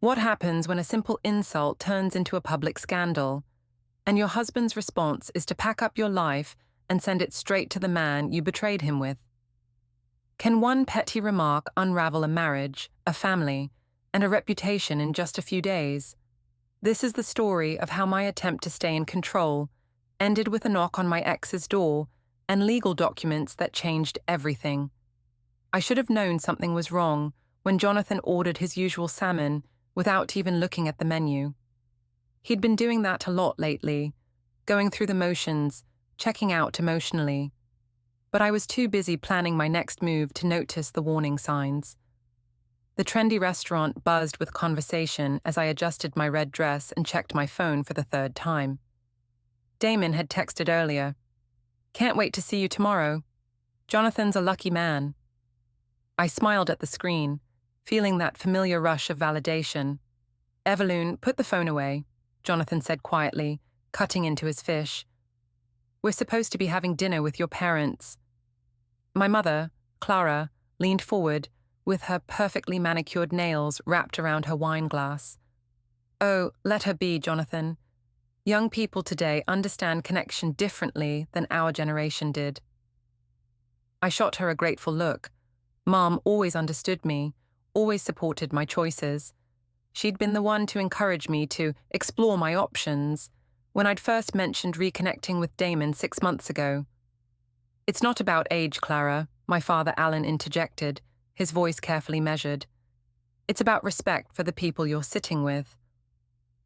What happens when a simple insult turns into a public scandal, and your husband's response is to pack up your life and send it straight to the man you betrayed him with? Can one petty remark unravel a marriage, a family, and a reputation in just a few days? This is the story of how my attempt to stay in control ended with a knock on my ex's door and legal documents that changed everything. I should have known something was wrong when Jonathan ordered his usual salmon without even looking at the menu. He'd been doing that a lot lately, going through the motions, checking out emotionally. But I was too busy planning my next move to notice the warning signs. The trendy restaurant buzzed with conversation as I adjusted my red dress and checked my phone for the third time. Damon had texted earlier. "Can't wait to see you tomorrow. Jonathan's a lucky man." I smiled at the screen, feeling that familiar rush of validation. "Evelune, put the phone away," Jonathan said quietly, cutting into his fish. "We're supposed to be having dinner with your parents." My mother, Clara, leaned forward, with her perfectly manicured nails wrapped around her wine glass. "Oh, let her be, Jonathan. Young people today understand connection differently than our generation did." I shot her a grateful look. Mom always understood me, always supported my choices. She'd been the one to encourage me to explore my options when I'd first mentioned reconnecting with Damon 6 months ago. "It's not about age, Clara," my father Alan interjected, his voice carefully measured. "It's about respect for the people you're sitting with."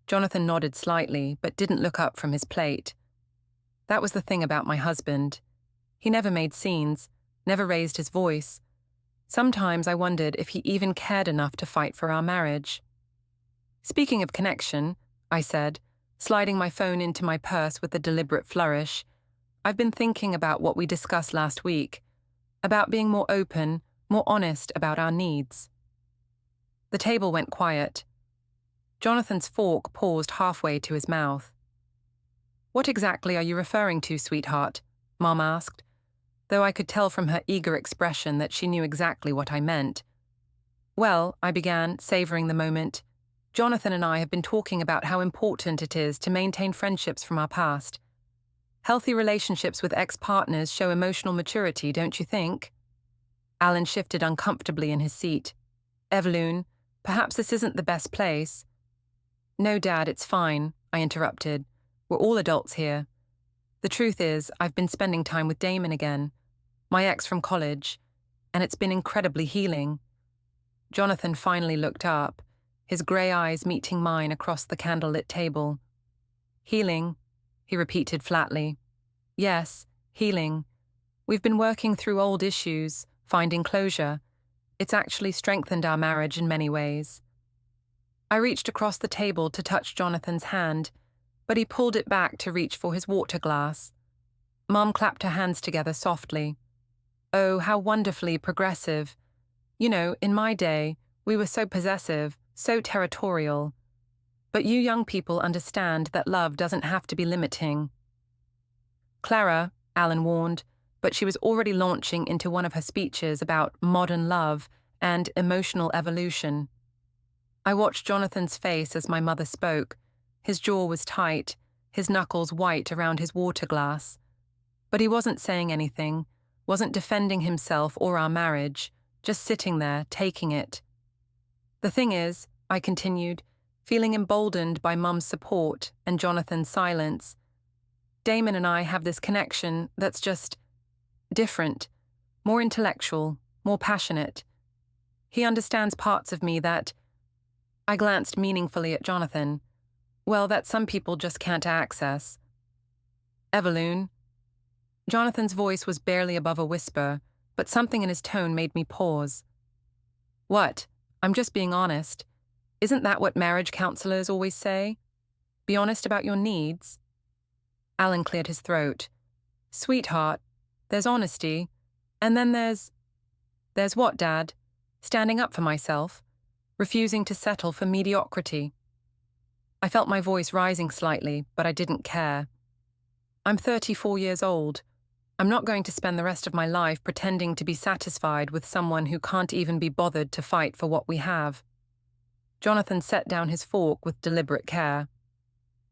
Jonathan nodded slightly, but didn't look up from his plate. That was the thing about my husband. He never made scenes, never raised his voice. Sometimes I wondered if he even cared enough to fight for our marriage. "Speaking of connection," I said, sliding my phone into my purse with a deliberate flourish, "I've been thinking about what we discussed last week, about being more open, more honest about our needs." The table went quiet. Jonathan's fork paused halfway to his mouth. "What exactly are you referring to, sweetheart?" Mom asked, though I could tell from her eager expression that she knew exactly what I meant. "Well," I began, savoring the moment, "Jonathan and I have been talking about how important it is to maintain friendships from our past. Healthy relationships with ex-partners show emotional maturity, don't you think?" Alan shifted uncomfortably in his seat. "Evelune, perhaps this isn't the best place." "No, Dad, it's fine," I interrupted. "We're all adults here. The truth is, I've been spending time with Damon again, my ex from college, and it's been incredibly healing." Jonathan finally looked up, his grey eyes meeting mine across the candlelit table. "Healing," he repeated flatly. "Yes, healing. We've been working through old issues, finding closure. It's actually strengthened our marriage in many ways." I reached across the table to touch Jonathan's hand, but he pulled it back to reach for his water glass. Mom clapped her hands together softly. "Oh, how wonderfully progressive. You know, in my day, we were so possessive, so territorial. But you young people understand that love doesn't have to be limiting." "Clara," Alan warned, but she was already launching into one of her speeches about modern love and emotional evolution. I watched Jonathan's face as my mother spoke. His jaw was tight, his knuckles white around his water glass. But he wasn't saying anything, wasn't defending himself or our marriage, just sitting there, taking it. "The thing is," I continued, feeling emboldened by Mum's support and Jonathan's silence, "Damon and I have this connection that's just different, more intellectual, more passionate. He understands parts of me that—" I glanced meaningfully at Jonathan. "Well, that some people just can't access." "Evelune." Jonathan's voice was barely above a whisper, but something in his tone made me pause. "What? I'm just being honest. Isn't that what marriage counselors always say? Be honest about your needs?" Alan cleared his throat. "Sweetheart, there's honesty, and then there's—" "There's what, Dad? Standing up for myself, refusing to settle for mediocrity." I felt my voice rising slightly, but I didn't care. "I'm 34 years old. I'm not going to spend the rest of my life pretending to be satisfied with someone who can't even be bothered to fight for what we have." Jonathan set down his fork with deliberate care.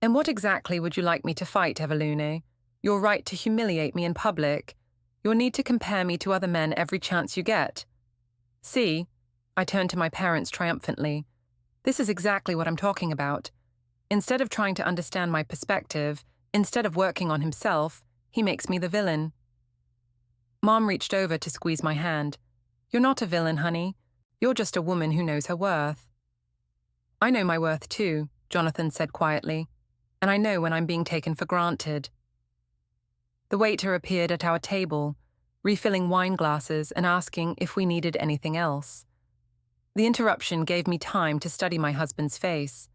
And what exactly would you like me to fight, Evelune? Your right to humiliate me in public? Your need to compare me to other men every chance you get? See, I turned to my parents triumphantly. This is exactly what I'm talking about. Instead of trying to understand my perspective, instead of working on himself, he makes me the villain. Mom reached over to squeeze my hand. You're not a villain, honey. You're just a woman who knows her worth. I know my worth too, Jonathan said quietly, and I know when I'm being taken for granted. The waiter appeared at our table, refilling wine glasses and asking if we needed anything else. The interruption gave me time to study my husband's face.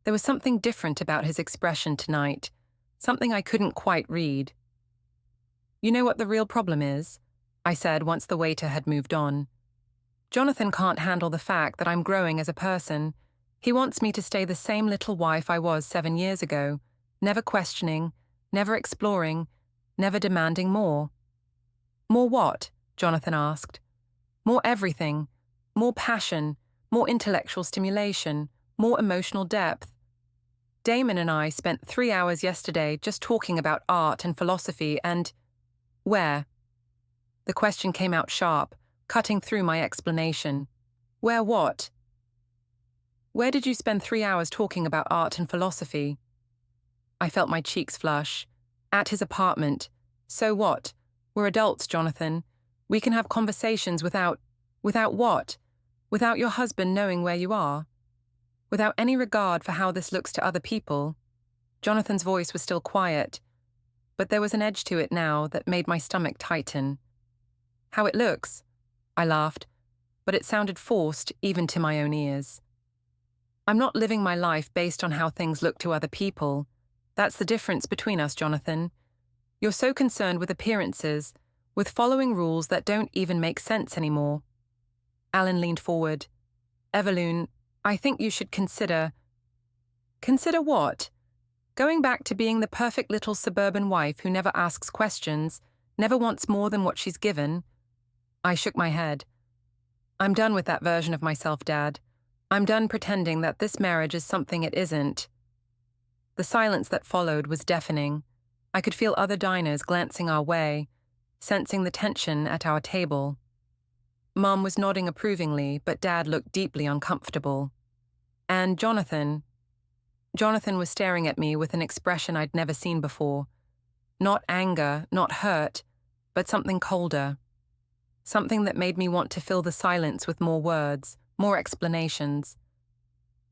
There was something different about his expression tonight, something I couldn't quite read. You know what the real problem is? I said once the waiter had moved on. Jonathan can't handle the fact that I'm growing as a person. He wants me to stay the same little wife I was 7 years ago, never questioning, never exploring, never demanding more. More what? Jonathan asked. More everything. More passion, more intellectual stimulation, more emotional depth. Damon and I spent 3 hours yesterday just talking about art and philosophy and… Where? The question came out sharp, cutting through my explanation. Where what? Where did you spend 3 hours talking about art and philosophy? I felt my cheeks flush. At his apartment. So what? We're adults, Jonathan. We can have conversations without… Without what? Without your husband knowing where you are? Without any regard for how this looks to other people? Jonathan's voice was still quiet, but there was an edge to it now that made my stomach tighten. How it looks? I laughed, but it sounded forced even to my own ears. I'm not living my life based on how things look to other people. That's the difference between us, Jonathan. You're so concerned with appearances, with following rules that don't even make sense anymore. Alan leaned forward. Evelune, I think you should consider… Consider what? Going back to being the perfect little suburban wife who never asks questions, never wants more than what she's given? I shook my head. I'm done with that version of myself, Dad. I'm done pretending that this marriage is something it isn't. The silence that followed was deafening. I could feel other diners glancing our way, sensing the tension at our table. Mom was nodding approvingly, but Dad looked deeply uncomfortable. And Jonathan was staring at me with an expression I'd never seen before. Not anger, not hurt, but something colder. Something that made me want to fill the silence with more words, more explanations.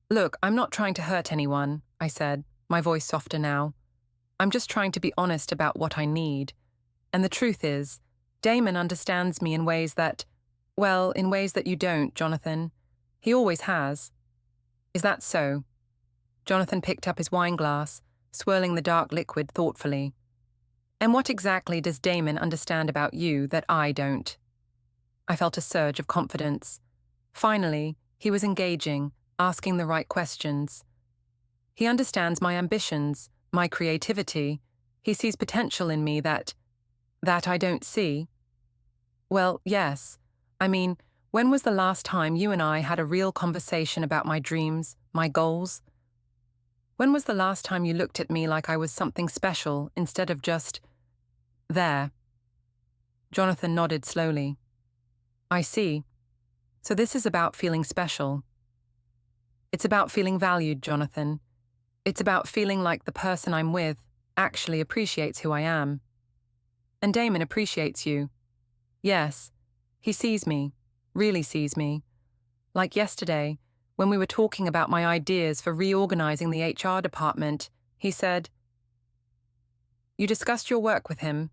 Look, I'm not trying to hurt anyone, I said, my voice softer now. I'm just trying to be honest about what I need. And the truth is, Damon understands me in ways that… Well, in ways that you don't, Jonathan. He always has. Is that so? Jonathan picked up his wine glass, swirling the dark liquid thoughtfully. And what exactly does Damon understand about you that I don't? I felt a surge of confidence. Finally, he was engaging, asking the right questions. He understands my ambitions, my creativity. He sees potential in me that I don't see. Well, yes. I mean, when was the last time you and I had a real conversation about my dreams, my goals? When was the last time you looked at me like I was something special instead of just… there? Jonathan nodded slowly. I see. So this is about feeling special. It's about feeling valued, Jonathan. It's about feeling like the person I'm with actually appreciates who I am. And Damon appreciates you. Yes. He sees me, really sees me. Like yesterday, when we were talking about my ideas for reorganizing the HR department, he said, You discussed your work with him?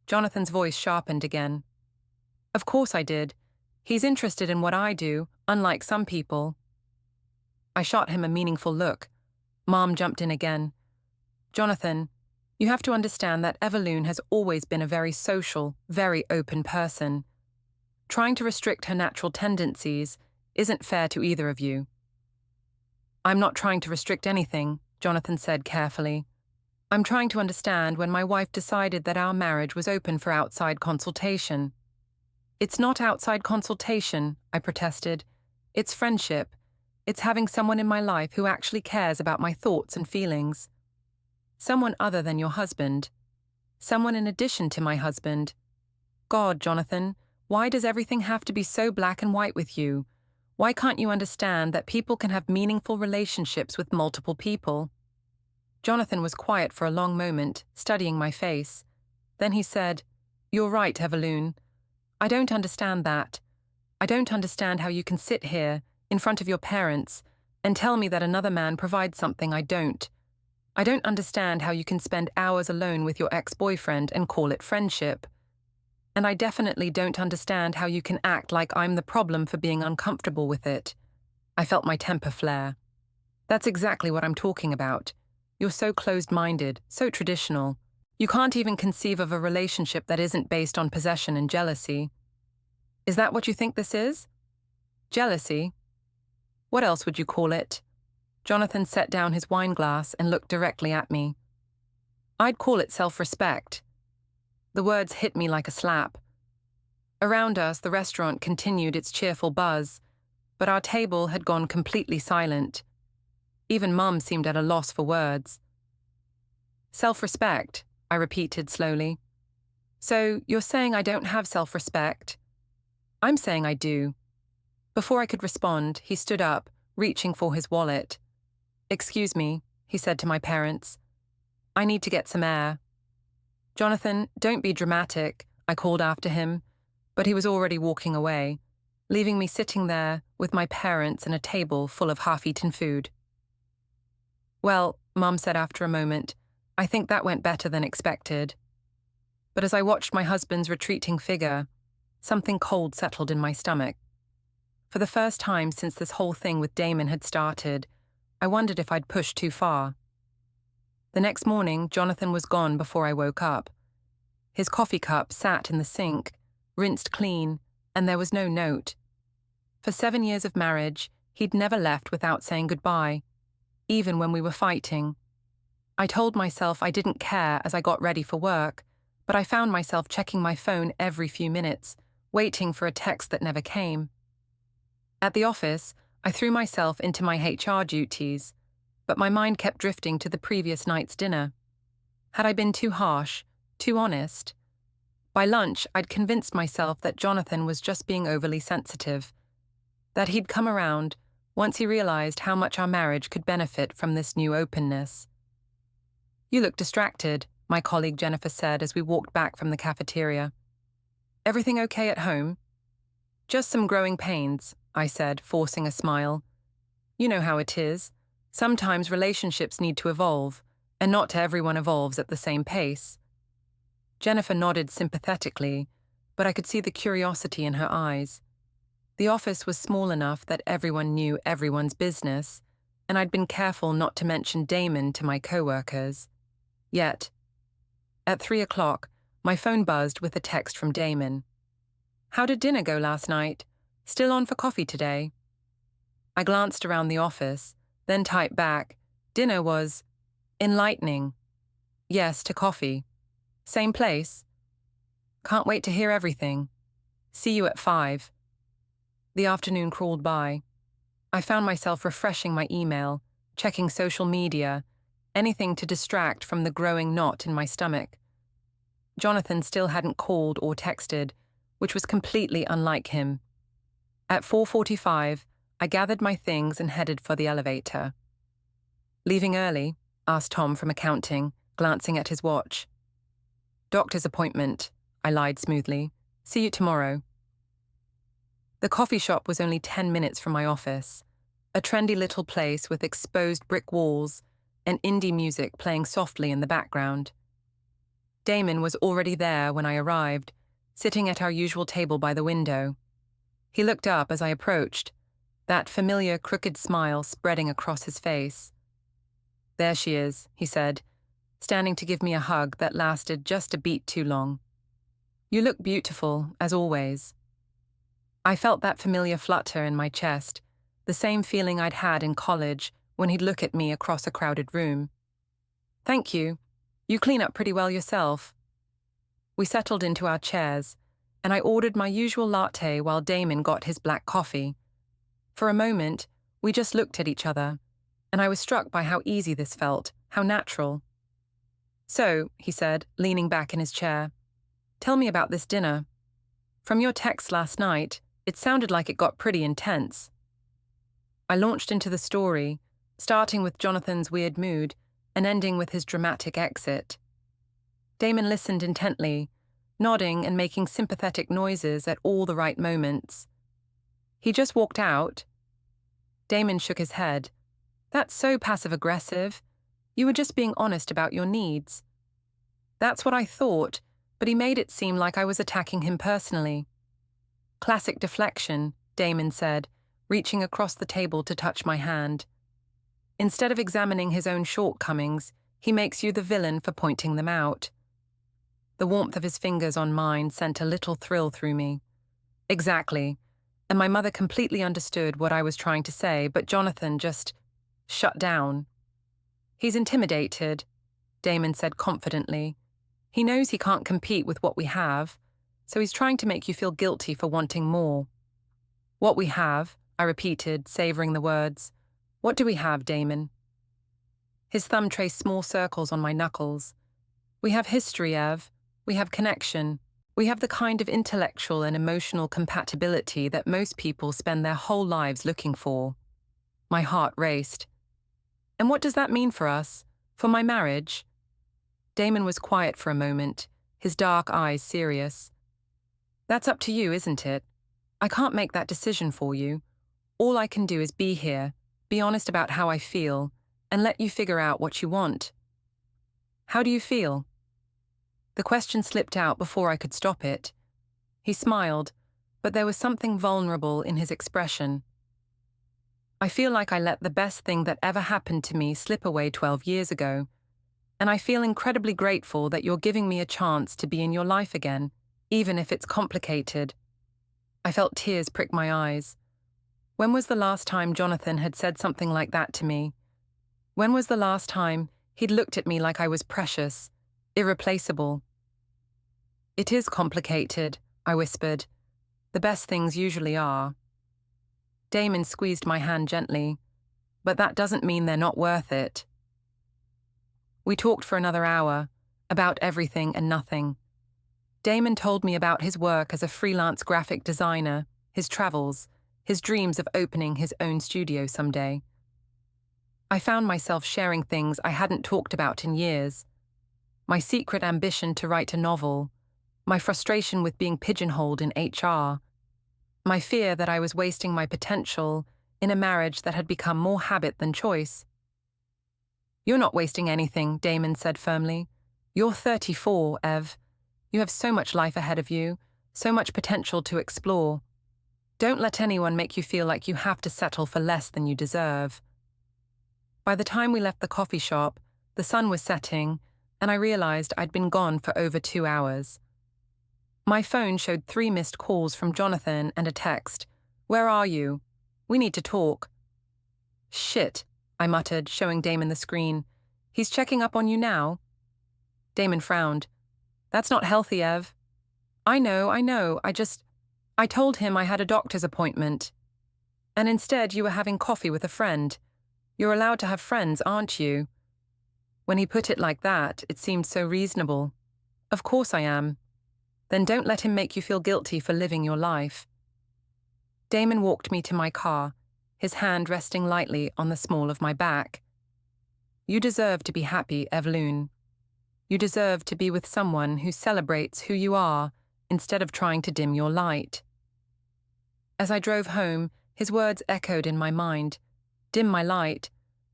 Jonathan's voice sharpened again. Of course I did. He's interested in what I do, unlike some people. I shot him a meaningful look. Mom jumped in again. Jonathan, you have to understand that Evelune has always been a very social, very open person. Trying to restrict her natural tendencies isn't fair to either of you. I'm not trying to restrict anything, Jonathan said carefully. I'm trying to understand when my wife decided that our marriage was open for outside consultation. It's not outside consultation, I protested. It's friendship. It's having someone in my life who actually cares about my thoughts and feelings. Someone other than your husband. Someone in addition to my husband. God, Jonathan, why does everything have to be so black and white with you? Why can't you understand that people can have meaningful relationships with multiple people? Jonathan was quiet for a long moment, studying my face. Then he said, "You're right, Evelune. I don't understand that. I don't understand how you can sit here, in front of your parents, and tell me that another man provides something I don't. I don't understand how you can spend hours alone with your ex-boyfriend and call it friendship. And I definitely don't understand how you can act like I'm the problem for being uncomfortable with it." I felt my temper flare. "That's exactly what I'm talking about. You're so closed-minded, so traditional. You can't even conceive of a relationship that isn't based on possession and jealousy. Is that what you think this is? Jealousy? What else would you call it?" Jonathan set down his wine glass and looked directly at me. "I'd call it self-respect." The words hit me like a slap. Around us, the restaurant continued its cheerful buzz, but our table had gone completely silent. Even Mum seemed at a loss for words. "Self-respect," I repeated slowly. "So you're saying I don't have self-respect?" "I'm saying I do." Before I could respond, he stood up, reaching for his wallet. "Excuse me," he said to my parents. "I need to get some air." "Jonathan, don't be dramatic," I called after him, but he was already walking away, leaving me sitting there with my parents and a table full of half-eaten food. "Well," Mum said after a moment, "I think that went better than expected." But as I watched my husband's retreating figure, something cold settled in my stomach. For the first time since this whole thing with Damon had started, I wondered if I'd pushed too far. The next morning, Jonathan was gone before I woke up. His coffee cup sat in the sink, rinsed clean, and there was no note. For 7 years of marriage, he'd never left without saying goodbye, even when we were fighting. I told myself I didn't care as I got ready for work, but I found myself checking my phone every few minutes, waiting for a text that never came. At the office, I threw myself into my HR duties, but my mind kept drifting to the previous night's dinner. Had I been too harsh, too honest? By lunch, I'd convinced myself that Jonathan was just being overly sensitive, that he'd come around once he realized how much our marriage could benefit from this new openness. "You look distracted," my colleague Jennifer said as we walked back from the cafeteria. "Everything okay at home?" "Just some growing pains," I said, forcing a smile. "You know how it is. Sometimes relationships need to evolve, and not everyone evolves at the same pace." Jennifer nodded sympathetically, but I could see the curiosity in her eyes. The office was small enough that everyone knew everyone's business, and I'd been careful not to mention Damon to my co-workers. Yet, at 3 o'clock, my phone buzzed with a text from Damon. "How did dinner go last night? Still on for coffee today?" I glanced around the office, then typed back, "Dinner was enlightening. Yes, to coffee. Same place? Can't wait to hear everything. See you at 5. The afternoon crawled by. I found myself refreshing my email, checking social media, anything to distract from the growing knot in my stomach. Jonathan still hadn't called or texted, which was completely unlike him. At 4:45, I gathered my things and headed for the elevator. "Leaving early?" asked Tom from accounting, glancing at his watch. "Doctor's appointment," I lied smoothly. "See you tomorrow." The coffee shop was only 10 minutes from my office, a trendy little place with exposed brick walls and indie music playing softly in the background. Damon was already there when I arrived, sitting at our usual table by the window. He looked up as I approached, that familiar crooked smile spreading across his face. "There she is," he said, standing to give me a hug that lasted just a beat too long. "You look beautiful, as always." I felt that familiar flutter in my chest, the same feeling I'd had in college when he'd look at me across a crowded room. "Thank you. You clean up pretty well yourself." We settled into our chairs, and I ordered my usual latte while Damon got his black coffee. For a moment, We just looked at each other, and I was struck by how easy this felt, how natural. "So," he said, leaning back in his chair, "tell me about this dinner. From your text last night, it sounded like it got pretty intense." I launched into the story, starting with Jonathan's weird mood and ending with his dramatic exit. Damon listened intently, nodding and making sympathetic noises at all the right moments. "He just walked out." Damon shook his head. "That's so passive-aggressive. You were just being honest about your needs." "That's what I thought, but he made it seem like I was attacking him personally." "Classic deflection," Damon said, reaching across the table to touch my hand. "Instead of examining his own shortcomings, he makes you the villain for pointing them out." The warmth of his fingers on mine sent a little thrill through me. Exactly, and my mother completely understood what I was trying to say, but Jonathan just shut down. "He's intimidated," Damon said confidently. "He knows he can't compete with what we have, so he's trying to make you feel guilty for wanting more." "What we have," I repeated, savoring the words. "What do we have, Damon?" His thumb traced small circles on my knuckles. "We have history, Ev. We have connection. We have the kind of intellectual and emotional compatibility that most people spend their whole lives looking for." My heart raced. "And what does that mean for us? For my marriage?" Damon was quiet for a moment, his dark eyes serious. "That's up to you, isn't it? I can't make that decision for you. All I can do is be here, be honest about how I feel, and let you figure out what you want." "How do you feel?" The question slipped out before I could stop it. He smiled, but there was something vulnerable in his expression. "I feel like I let the best thing that ever happened to me slip away 12 years ago, and I feel incredibly grateful that you're giving me a chance to be in your life again, even if it's complicated." I felt tears prick my eyes. When was the last time Jonathan had said something like that to me? When was the last time he'd looked at me like I was precious, irreplaceable? "It is complicated," I whispered. "The best things usually are." Damon squeezed my hand gently. "But that doesn't mean they're not worth it." We talked for another hour, about everything and nothing. Damon told me about his work as a freelance graphic designer, his travels, his dreams of opening his own studio someday. I found myself sharing things I hadn't talked about in years. My secret ambition to write a novel, my frustration with being pigeonholed in HR, my fear that I was wasting my potential in a marriage that had become more habit than choice. "You're not wasting anything," Damon said firmly. "You're 34, Ev. You have so much life ahead of you, so much potential to explore. Don't let anyone make you feel like you have to settle for less than you deserve." By the time we left the coffee shop, the sun was setting, and I realized I'd been gone for over 2 hours. My phone showed 3 missed calls from Jonathan and a text. "Where are you? We need to talk." "Shit," I muttered, showing Damon the screen. "He's checking up on you now?" Damon frowned. "That's not healthy, Ev." I know, I told him I had a doctor's appointment. And instead you were having coffee with a friend. You're allowed to have friends, aren't you?" When he put it like that, it seemed so reasonable. "Of course I am." "Then don't let him make you feel guilty for living your life." Damon walked me to my car, his hand resting lightly on the small of my back. "You deserve to be happy, Evelune. You deserve to be with someone who celebrates who you are instead of trying to dim your light." As I drove home, his words echoed in my mind. Dim my light.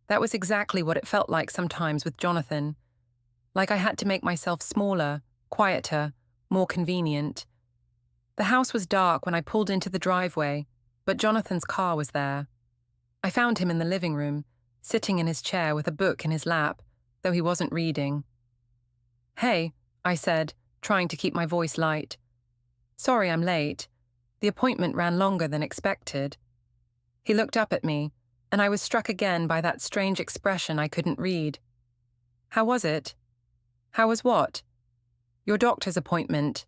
That was exactly what it felt like sometimes with Jonathan. Like I had to make myself smaller, quieter, more convenient. The house was dark when I pulled into the driveway, but Jonathan's car was there. I found him in the living room, sitting in his chair with a book in his lap, though he wasn't reading. "Hey," I said, trying to keep my voice light. "Sorry I'm late. The appointment ran longer than expected." He looked up at me, and I was struck again by that strange expression I couldn't read. "How was it?" "How was what?" "Your doctor's appointment."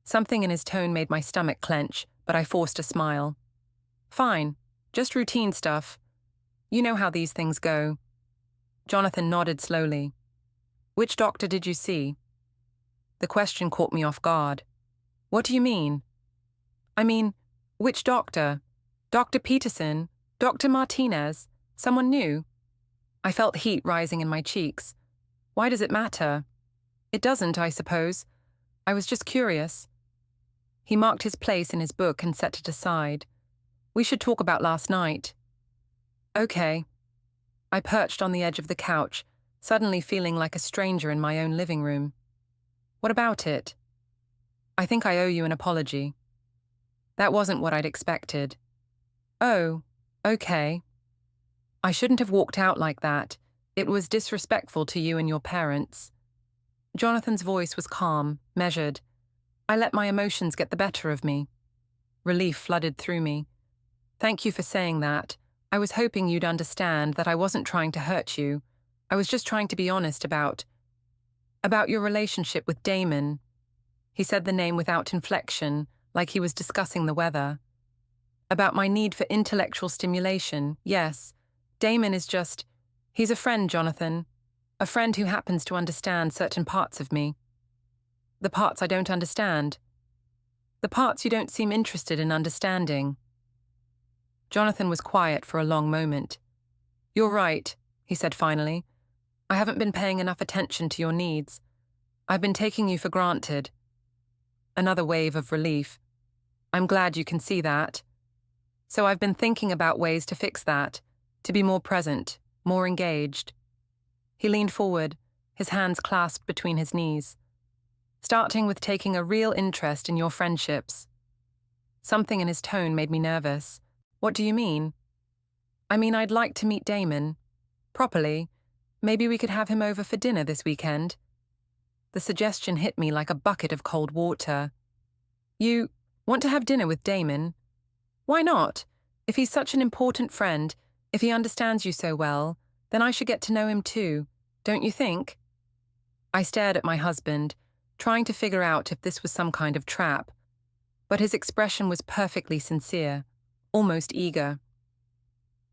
Something in his tone made my stomach clench, but I forced a smile. "Fine. Just routine stuff. You know how these things go. Jonathan nodded slowly. Which doctor did you see? The question caught me off guard. What do you mean? I mean, which doctor? Dr. Peterson? Dr. Martinez? Someone new? I felt heat rising in my cheeks. Why does it matter? It doesn't, I suppose. I was just curious. He marked his place in his book and set it aside. We should talk about last night. Okay. I perched on the edge of the couch, suddenly feeling like a stranger in my own living room. What about it? I think I owe you an apology. That wasn't what I'd expected. Oh, okay. I shouldn't have walked out like that. It was disrespectful to you and your parents. Jonathan's voice was calm, measured. I let my emotions get the better of me. Relief flooded through me. Thank you for saying that. I was hoping you'd understand that I wasn't trying to hurt you. I was just trying to be honest about your relationship with Damon. He said the name without inflection, like he was discussing the weather. About my need for intellectual stimulation, yes. Damon is just... He's a friend, Jonathan. A friend who happens to understand certain parts of me. The parts I don't understand. The parts you don't seem interested in understanding. Jonathan was quiet for a long moment. You're right, he said finally. I haven't been paying enough attention to your needs. I've been taking you for granted. Another wave of relief. I'm glad you can see that. So I've been thinking about ways to fix that, to be more present, more engaged. He leaned forward, his hands clasped between his knees. Starting with taking a real interest in your friendships. Something in his tone made me nervous. What do you mean? I mean, I'd like to meet Damon. Properly. Maybe we could have him over for dinner this weekend. The suggestion hit me like a bucket of cold water. You want to have dinner with Damon? Why not? If he's such an important friend, if he understands you so well, then I should get to know him too, don't you think? I stared at my husband, trying to figure out if this was some kind of trap, but his expression was perfectly sincere, almost eager.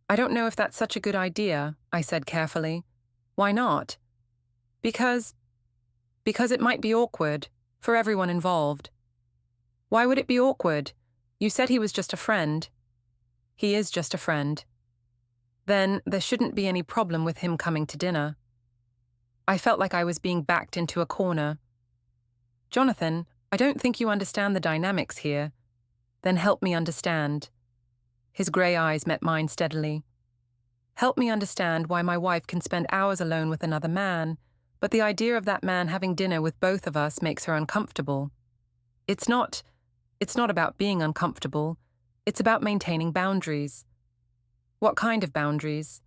I don't know if that's such a good idea, I said carefully. Why not? Because it might be awkward for everyone involved. Why would it be awkward? You said he was just a friend. He is just a friend. Then there shouldn't be any problem with him coming to dinner. I felt like I was being backed into a corner. Jonathan, I don't think you understand the dynamics here. Then help me understand. His grey eyes met mine steadily. Help me understand why my wife can spend hours alone with another man, but the idea of that man having dinner with both of us makes her uncomfortable. It's not about being uncomfortable. It's about maintaining boundaries. What kind of boundaries?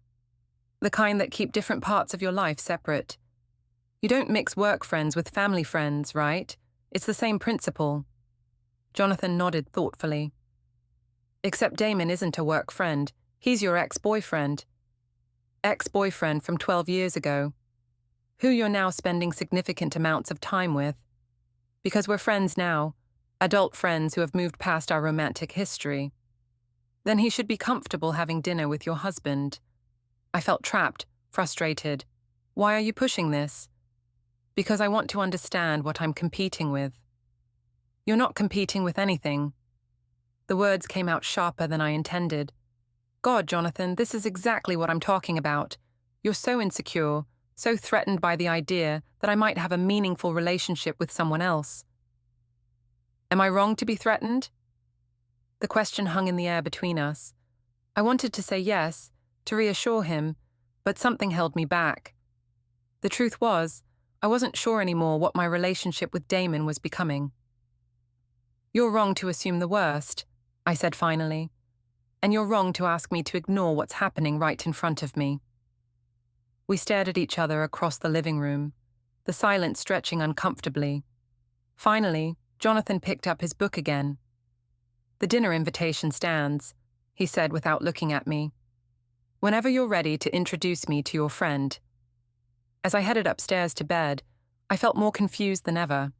The kind that keep different parts of your life separate. You don't mix work friends with family friends, right? It's the same principle. Jonathan nodded thoughtfully. Except Damon isn't a work friend. He's your ex-boyfriend. Ex-boyfriend from 12 years ago. Who you're now spending significant amounts of time with. Because we're friends now, adult friends who have moved past our romantic history. Then he should be comfortable having dinner with your husband. I felt trapped, frustrated. Why are you pushing this? Because I want to understand what I'm competing with. You're not competing with anything. The words came out sharper than I intended. God, Jonathan, this is exactly what I'm talking about. You're so insecure, so threatened by the idea that I might have a meaningful relationship with someone else. Am I wrong to be threatened? The question hung in the air between us. I wanted to say yes, to reassure him, but something held me back. The truth was, I wasn't sure anymore what my relationship with Damon was becoming. You're wrong to assume the worst, I said finally, and you're wrong to ask me to ignore what's happening right in front of me. We stared at each other across the living room, the silence stretching uncomfortably. Finally, Jonathan picked up his book again. The dinner invitation stands, he said without looking at me. Whenever you're ready to introduce me to your friend. As I headed upstairs to bed, I felt more confused than ever.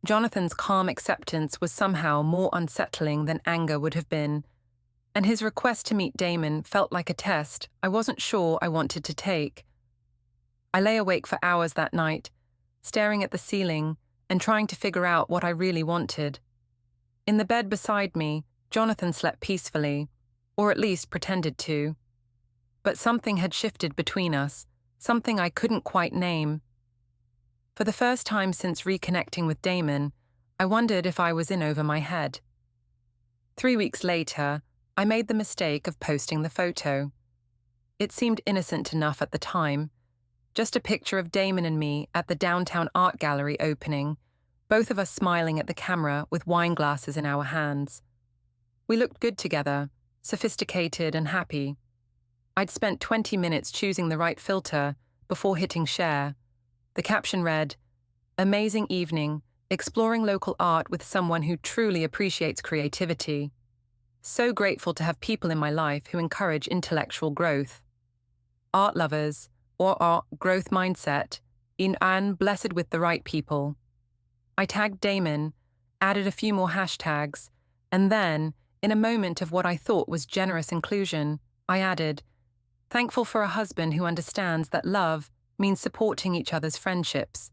Jonathan's calm acceptance was somehow more unsettling than anger would have been. and his request to meet Damon felt like a test I wasn't sure I wanted to take. I lay awake for hours that night, staring at the ceiling and trying to figure out what I really wanted. In the bed beside me, Jonathan slept peacefully, or at least pretended to. But something had shifted between us, something I couldn't quite name. For the first time since reconnecting with Damon, I wondered if I was in over my head. 3 weeks later, I made the mistake of posting the photo. It seemed innocent enough at the time, just a picture of Damon and me at the downtown art gallery opening, both of us smiling at the camera with wine glasses in our hands. We looked good together, sophisticated and happy. I'd spent 20 minutes choosing the right filter before hitting share. The caption read, "Amazing evening, exploring local art with someone who truly appreciates creativity. So grateful to have people in my life who encourage intellectual growth. Art lovers, or art growth mindset, and blessed with the right people." I tagged Damon, added a few more hashtags, and then, in a moment of what I thought was generous inclusion, I added, "Thankful for a husband who understands that love means supporting each other's friendships.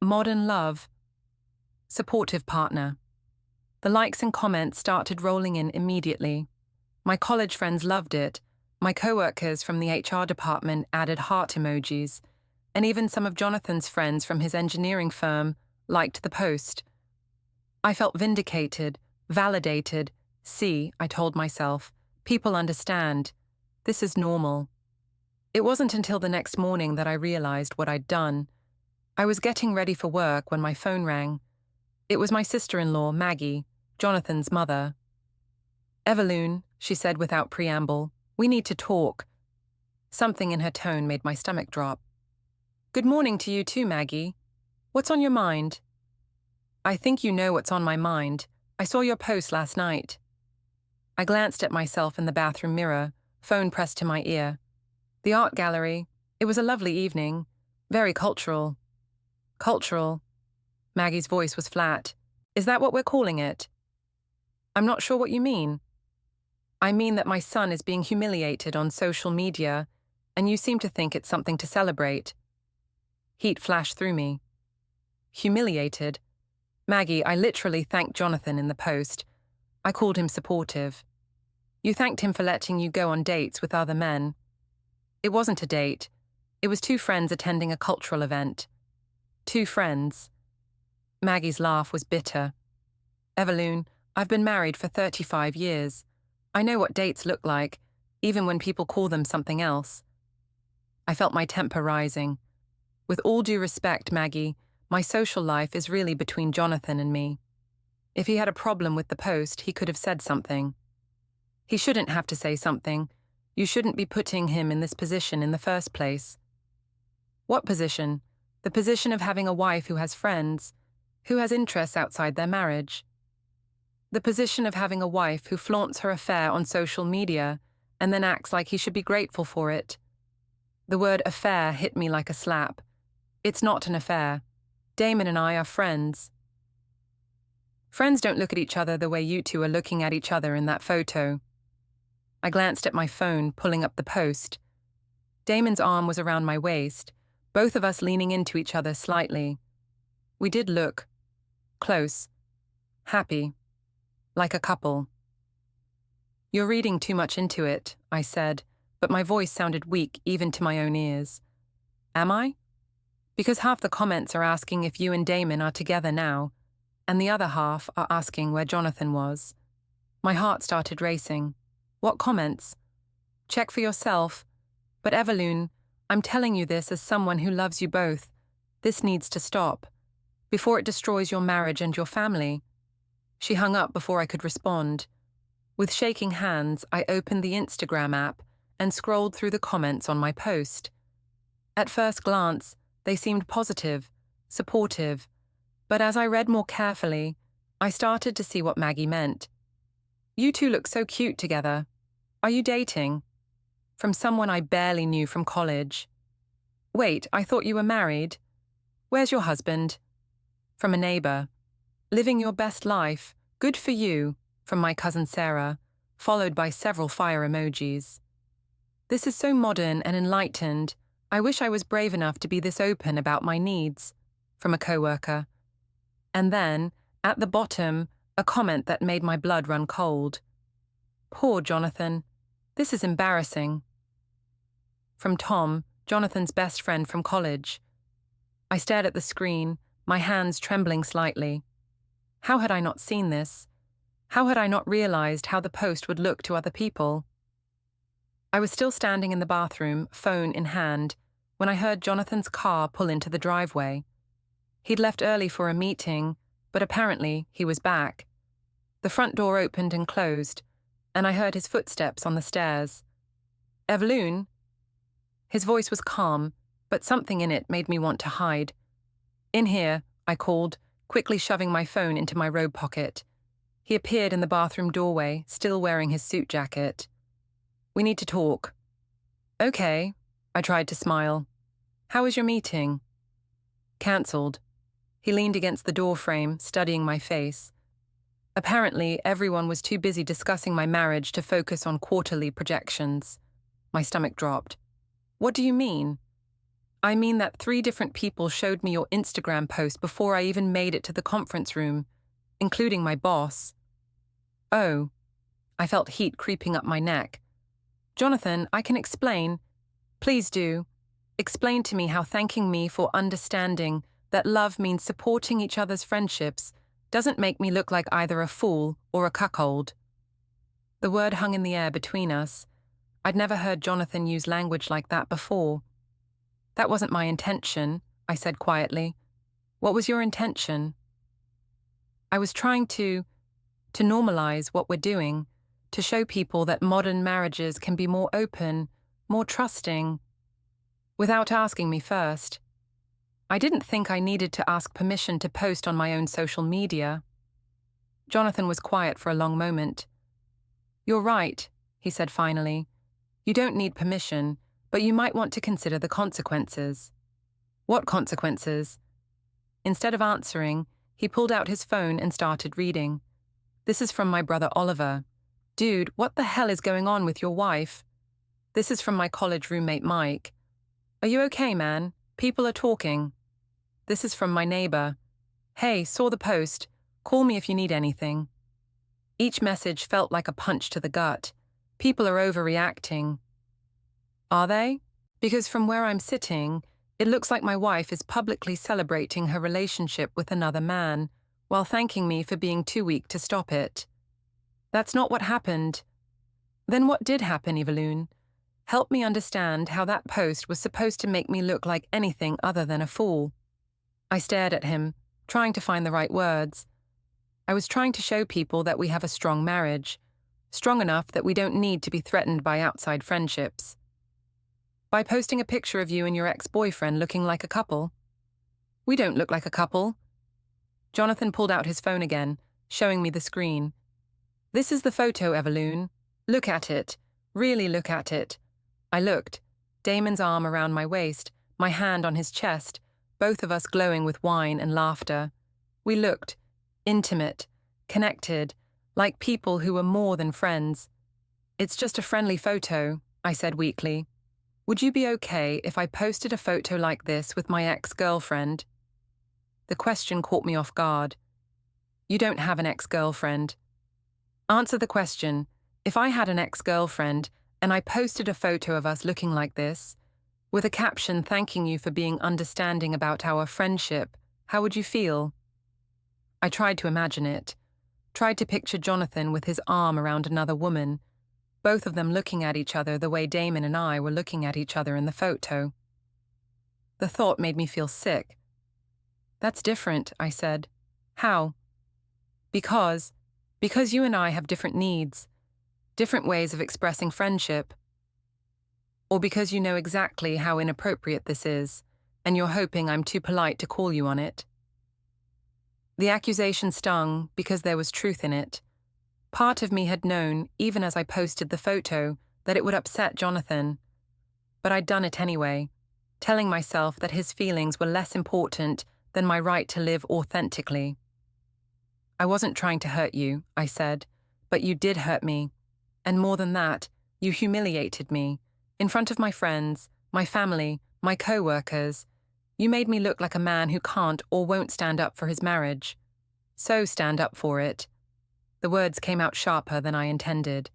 Modern love. Supportive partner." The likes and comments started rolling in immediately. My college friends loved it, my co-workers from the HR department added heart emojis, and even some of Jonathan's friends from his engineering firm liked the post. I felt vindicated, validated. See, I told myself, people understand. This is normal. It wasn't until the next morning that I realized what I'd done. I was getting ready for work when my phone rang. It was my sister-in-law, Maggie, Jonathan's mother. "Evelune," she said without preamble, "we need to talk." Something in her tone made my stomach drop. "Good morning to you too, Maggie. What's on your mind?" "I think you know what's on my mind. I saw your post last night." I glanced at myself in the bathroom mirror, phone pressed to my ear. The art gallery. It was a lovely evening. Very cultural. Cultural. Maggie's voice was flat. "Is that what we're calling it?" "I'm not sure what you mean." "I mean that my son is being humiliated on social media, and you seem to think it's something to celebrate." Heat flashed through me. Humiliated? Maggie, I literally thanked Jonathan in the post. I called him supportive. "You thanked him for letting you go on dates with other men." "It wasn't a date. It was two friends attending a cultural event." "Two friends." Maggie's laugh was bitter. "Evelune, I've been married for 35 years. I know what dates look like, even when people call them something else." I felt my temper rising. "With all due respect, Maggie, my social life is really between Jonathan and me. If he had a problem with the post, he could have said something." "He shouldn't have to say something. You shouldn't be putting him in this position in the first place." "What position?" "The position of having a wife who has friends, who has interests outside their marriage." "The position of having a wife who flaunts her affair on social media and then acts like he should be grateful for it." The word affair hit me like a slap. It's not an affair. Damon and I are friends. Friends don't look at each other the way you two are looking at each other in that photo. I glanced at my phone, pulling up the post. Damon's arm was around my waist, both of us leaning into each other slightly. We did look close, happy, like a couple. "You're reading too much into it," I said, but my voice sounded weak even to my own ears. "Am I?" "Because half the comments are asking if you and Damon are together now, and the other half are asking where Jonathan was." My heart started racing. "What comments?" "Check for yourself. But Evelune, I'm telling you this as someone who loves you both. This needs to stop, before it destroys your marriage and your family." She hung up before I could respond. With shaking hands, I opened the Instagram app and scrolled through the comments on my post. At first glance, they seemed positive, supportive, but as I read more carefully, I started to see what Maggie meant. "You two look so cute together. Are you dating?" From someone I barely knew from college. "Wait, I thought you were married. Where's your husband?" From a neighbor. "Living your best life. Good for you," from my cousin Sarah. followed by several fire emojis. This is so modern and enlightened. I wish I was brave enough to be this open about my needs, from a coworker. And then, at the bottom, a comment that made my blood run cold. Poor Jonathan. This is embarrassing. From Tom, Jonathan's best friend from college. I stared at the screen, my hands trembling slightly. How had I not seen this? How had I not realized how the post would look to other people? I was still standing in the bathroom, phone in hand, when I heard Jonathan's car pull into the driveway. He'd left early for a meeting, but apparently he was back. The front door opened and closed, and I heard his footsteps on the stairs. Evelune? His voice was calm, but something in it made me want to hide. In here, I called, quickly shoving my phone into my robe pocket. He appeared in the bathroom doorway, still wearing his suit jacket. We need to talk. Okay, I tried to smile. How was your meeting? Cancelled. He leaned against the door frame, studying my face. Apparently, everyone was too busy discussing my marriage to focus on quarterly projections. My stomach dropped. What do you mean? I mean that 3 different people showed me your Instagram post before I even made it to the conference room, including my boss. Oh. I felt heat creeping up my neck. Jonathan, I can explain. Please do. Explain to me how thanking me for understanding that love means supporting each other's friendships doesn't make me look like either a fool or a cuckold. The word hung in the air between us. I'd never heard Jonathan use language like that before. That wasn't my intention, I said quietly. What was your intention? I was trying to normalize what we're doing, to show people that modern marriages can be more open, more trusting, without asking me first. I didn't think I needed to ask permission to post on my own social media. Jonathan was quiet for a long moment. You're right, he said finally. You don't need permission, but you might want to consider the consequences. What consequences? Instead of answering, he pulled out his phone and started reading. This is from my brother Oliver. Dude, what the hell is going on with your wife? This is from my college roommate Mike. Are you okay, man? People are talking. This is from my neighbor. Hey, saw the post. Call me if you need anything. Each message felt like a punch to the gut. People are overreacting. Are they? Because from where I'm sitting, it looks like my wife is publicly celebrating her relationship with another man, while thanking me for being too weak to stop it. That's not what happened. Then what did happen, Evelune? Help me understand how that post was supposed to make me look like anything other than a fool. I stared at him, trying to find the right words. I was trying to show people that we have a strong marriage, strong enough that we don't need to be threatened by outside friendships. By posting a picture of you and your ex-boyfriend looking like a couple? We don't look like a couple. Jonathan pulled out his phone again, showing me the screen. This is the photo, Evelune. Look at it. Really look at it. I looked, Damon's arm around my waist, my hand on his chest, both of us glowing with wine and laughter. We looked, intimate, connected, like people who were more than friends. It's just a friendly photo, I said weakly. Would you be okay if I posted a photo like this with my ex-girlfriend? The question caught me off guard. You don't have an ex-girlfriend. Answer the question. If I had an ex-girlfriend and I posted a photo of us looking like this, with a caption thanking you for being understanding about our friendship, how would you feel? I tried to imagine it, tried to picture Jonathan with his arm around another woman, both of them looking at each other the way Damon and I were looking at each other in the photo. The thought made me feel sick. That's different, I said. How? Because you and I have different needs, different ways of expressing friendship. Or because you know exactly how inappropriate this is, and you're hoping I'm too polite to call you on it. The accusation stung because there was truth in it. Part of me had known, even as I posted the photo, that it would upset Jonathan. But I'd done it anyway, telling myself that his feelings were less important than my right to live authentically. I wasn't trying to hurt you, I said, but you did hurt me. And more than that, you humiliated me. In front of my friends, my family, my co-workers. You made me look like a man who can't or won't stand up for his marriage. So stand up for it. The words came out sharper than I intended.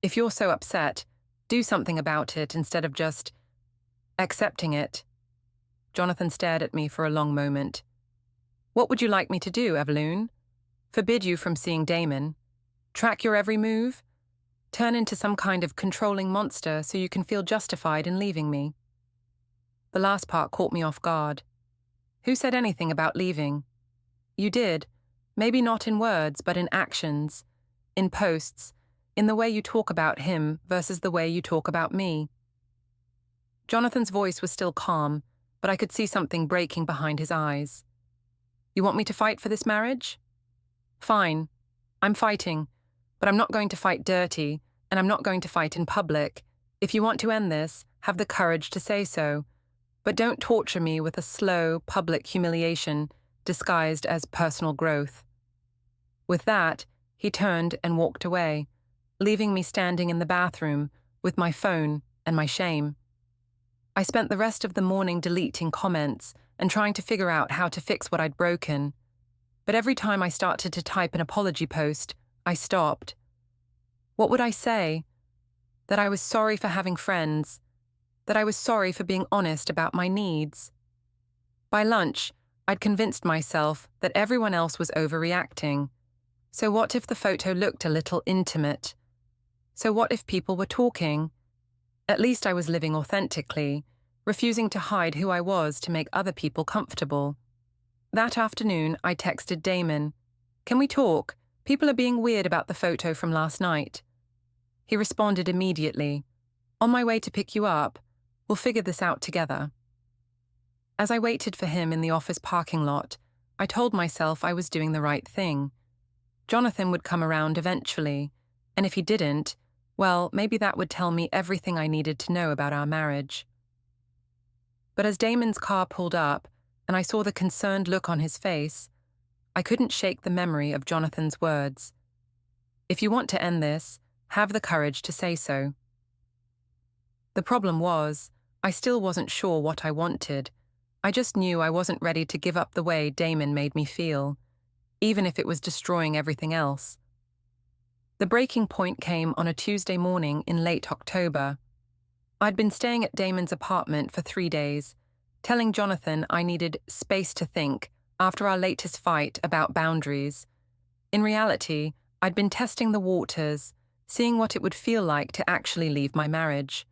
If you're so upset, do something about it instead of just accepting it. Jonathan stared at me for a long moment. What would you like me to do, Evelune? Forbid you from seeing Damon? Track your every move? Turn into some kind of controlling monster so you can feel justified in leaving me? The last part caught me off guard. Who said anything about leaving? You did. Maybe not in words, but in actions, in posts, in the way you talk about him versus the way you talk about me. Jonathan's voice was still calm, but I could see something breaking behind his eyes. You want me to fight for this marriage? Fine. I'm fighting, but I'm not going to fight dirty, and I'm not going to fight in public. If you want to end this, have the courage to say so, but don't torture me with a slow, public humiliation disguised as personal growth. With that, he turned and walked away, leaving me standing in the bathroom with my phone and my shame. I spent the rest of the morning deleting comments and trying to figure out how to fix what I'd broken. But every time I started to type an apology post, I stopped. What would I say? That I was sorry for having friends, that I was sorry for being honest about my needs. By lunch, I'd convinced myself that everyone else was overreacting. So what if the photo looked a little intimate? So what if people were talking? At least I was living authentically, refusing to hide who I was to make other people comfortable. That afternoon, I texted Damon. Can we talk? People are being weird about the photo from last night. He responded immediately. On my way to pick you up. We'll figure this out together. As I waited for him in the office parking lot, I told myself I was doing the right thing. Jonathan would come around eventually, and if he didn't, well, maybe that would tell me everything I needed to know about our marriage. But as Damon's car pulled up, and I saw the concerned look on his face, I couldn't shake the memory of Jonathan's words. If you want to end this, have the courage to say so. The problem was, I still wasn't sure what I wanted. I just knew I wasn't ready to give up the way Damon made me feel, even if it was destroying everything else. The breaking point came on a Tuesday morning in late October. I'd been staying at Damon's apartment for 3 days, telling Jonathan I needed space to think after our latest fight about boundaries. In reality, I'd been testing the waters, seeing what it would feel like to actually leave my marriage.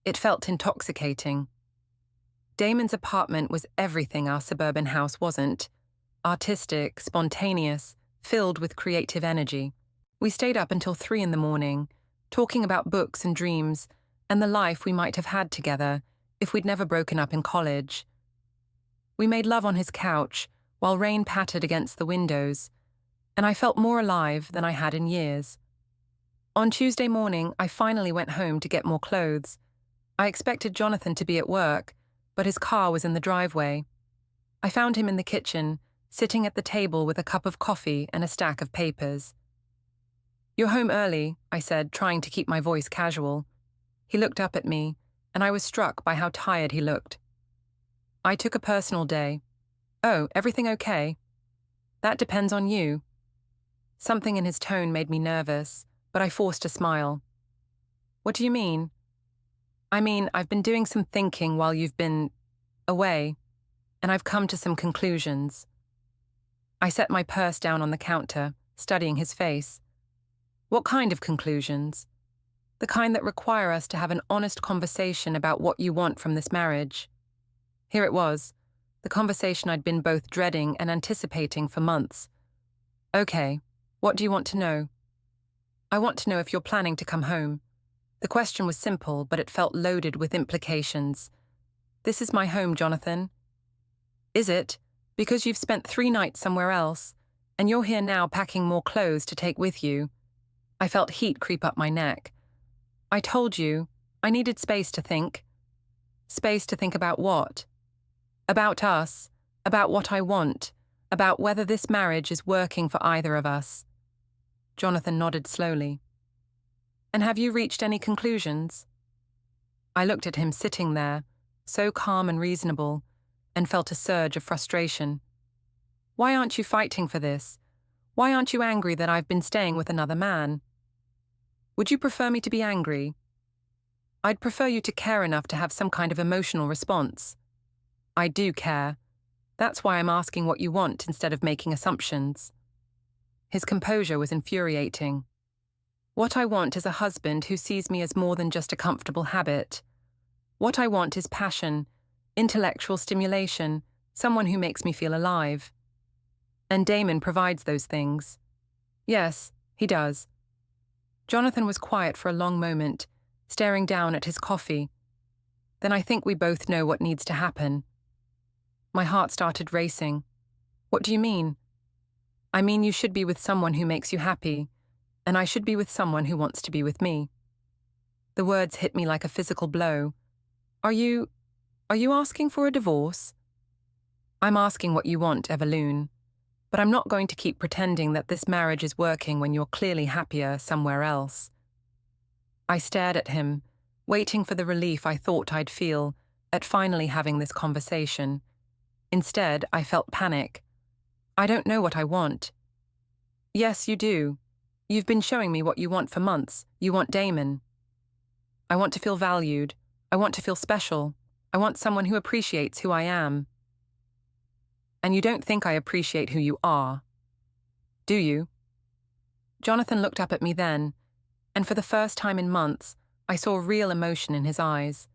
It felt intoxicating. Damon's apartment was everything our suburban house wasn't. Artistic, spontaneous, filled with creative energy. We stayed up until 3 in the morning, talking about books and dreams, and the life we might have had together if we'd never broken up in college. We made love on his couch while rain pattered against the windows, and I felt more alive than I had in years. On Tuesday morning, I finally went home to get more clothes. I expected Jonathan to be at work, but his car was in the driveway. I found him in the kitchen, sitting at the table with a cup of coffee and a stack of papers. "You're home early," I said, trying to keep my voice casual. He looked up at me, and I was struck by how tired he looked. "I took a personal day." "Oh, everything okay?" "That depends on you." Something in his tone made me nervous, but I forced a smile. "What do you mean?" "I mean, I've been doing some thinking while you've been away, and I've come to some conclusions." I set my purse down on the counter, studying his face. "What kind of conclusions?" "The kind that require us to have an honest conversation about what you want from this marriage." Here it was, the conversation I'd been both dreading and anticipating for months. "Okay, what do you want to know?" "I want to know if you're planning to come home." The question was simple, but it felt loaded with implications. "This is my home, Jonathan." "Is it? Because you've spent 3 nights somewhere else, and you're here now packing more clothes to take with you." I felt heat creep up my neck. "I told you, I needed space to think." "Space to think about what?" "About us, about what I want, about whether this marriage is working for either of us." Jonathan nodded slowly. And have you reached any conclusions? I looked at him sitting there, so calm and reasonable, and felt a surge of frustration. Why aren't you fighting for this? Why aren't you angry that I've been staying with another man? Would you prefer me to be angry? I'd prefer you to care enough to have some kind of emotional response. I do care. That's why I'm asking what you want instead of making assumptions. His composure was infuriating. What I want is a husband who sees me as more than just a comfortable habit. What I want is passion, intellectual stimulation, someone who makes me feel alive. And Damon provides those things. Yes, he does. Jonathan was quiet for a long moment, staring down at his coffee. Then I think we both know what needs to happen. My heart started racing. What do you mean? I mean you should be with someone who makes you happy, and I should be with someone who wants to be with me. The words hit me like a physical blow. Are you asking for a divorce? I'm asking what you want, Evelune. But I'm not going to keep pretending that this marriage is working when you're clearly happier somewhere else. I stared at him, waiting for the relief I thought I'd feel at finally having this conversation. Instead, I felt panic. I don't know what I want. Yes, you do. You've been showing me what you want for months. You want Damon. I want to feel valued. I want to feel special. I want someone who appreciates who I am. And you don't think I appreciate who you are, do you? Jonathan looked up at me then, and for the first time in months, I saw real emotion in his eyes.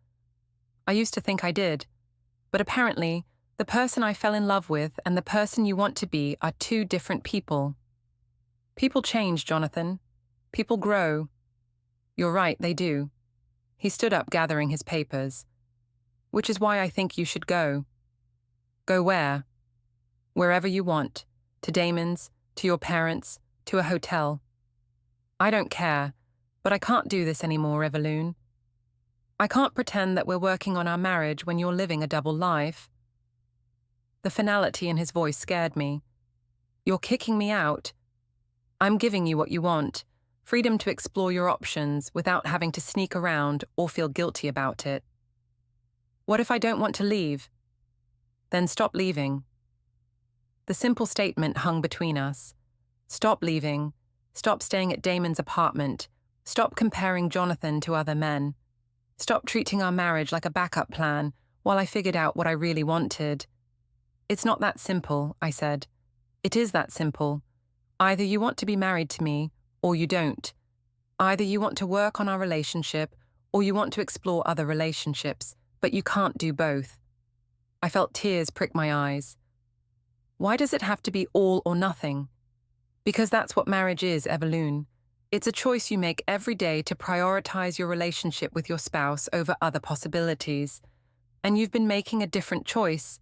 I used to think I did, but apparently, the person I fell in love with and the person you want to be are two different people. People change, Jonathan. People grow. You're right, they do. He stood up, gathering his papers. Which is why I think you should go. Go where? Wherever you want, to Damon's, to your parents', to a hotel. I don't care, but I can't do this anymore, Evelune. I can't pretend that we're working on our marriage when you're living a double life. The finality in his voice scared me. You're kicking me out. I'm giving you what you want, freedom to explore your options without having to sneak around or feel guilty about it. What if I don't want to leave? Then stop leaving. The simple statement hung between us. Stop leaving. Stop staying at Damon's apartment. Stop comparing Jonathan to other men. Stop treating our marriage like a backup plan while I figured out what I really wanted. It's not that simple, I said. It is that simple. Either you want to be married to me, or you don't. Either you want to work on our relationship, or you want to explore other relationships, but you can't do both. I felt tears prick my eyes. Why does it have to be all or nothing? Because that's what marriage is, Evelune. It's a choice you make every day to prioritize your relationship with your spouse over other possibilities. And you've been making a different choice.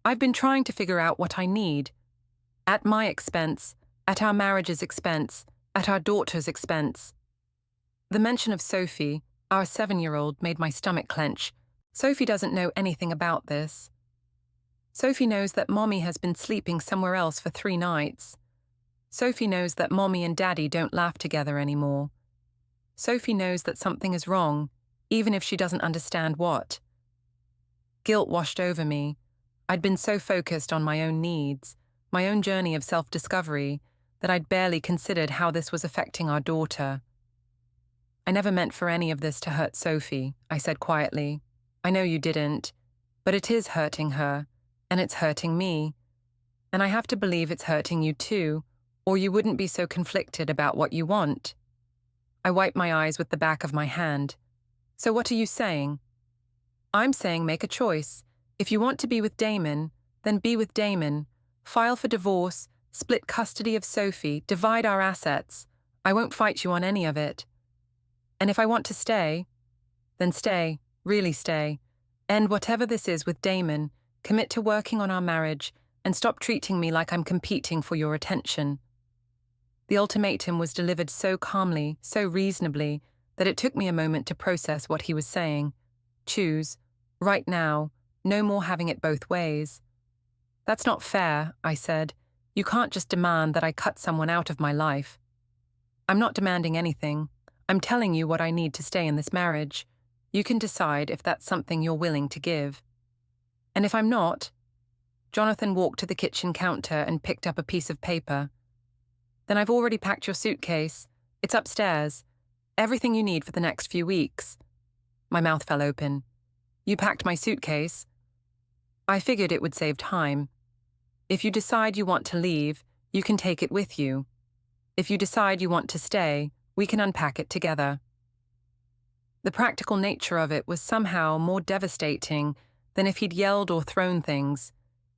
I've been trying to figure out what I need. At my expense, at our marriage's expense, at our daughter's expense. The mention of Sophie, our 7-year-old, made my stomach clench. Sophie doesn't know anything about this. Sophie knows that Mommy has been sleeping somewhere else for 3 nights. Sophie knows that Mommy and Daddy don't laugh together anymore. Sophie knows that something is wrong, even if she doesn't understand what. Guilt washed over me. I'd been so focused on my own needs, my own journey of self-discovery, that I'd barely considered how this was affecting our daughter. I never meant for any of this to hurt Sophie, I said quietly. I know you didn't, but it is hurting her. And it's hurting me. And I have to believe it's hurting you too, or you wouldn't be so conflicted about what you want. I wiped my eyes with the back of my hand. So what are you saying? I'm saying make a choice. If you want to be with Damon, then be with Damon. File for divorce, split custody of Sophie, divide our assets. I won't fight you on any of it. And if I want to stay, then stay, really stay. End whatever this is with Damon. Commit to working on our marriage, and stop treating me like I'm competing for your attention. The ultimatum was delivered so calmly, so reasonably, that it took me a moment to process what he was saying. Choose, right now, no more having it both ways. That's not fair, I said. You can't just demand that I cut someone out of my life. I'm not demanding anything. I'm telling you what I need to stay in this marriage. You can decide if that's something you're willing to give. And if I'm not, Jonathan walked to the kitchen counter and picked up a piece of paper. Then I've already packed your suitcase. It's upstairs. Everything you need for the next few weeks. My mouth fell open. You packed my suitcase? I figured it would save time. If you decide you want to leave, you can take it with you. If you decide you want to stay, we can unpack it together. The practical nature of it was somehow more devastating than if he'd yelled or thrown things.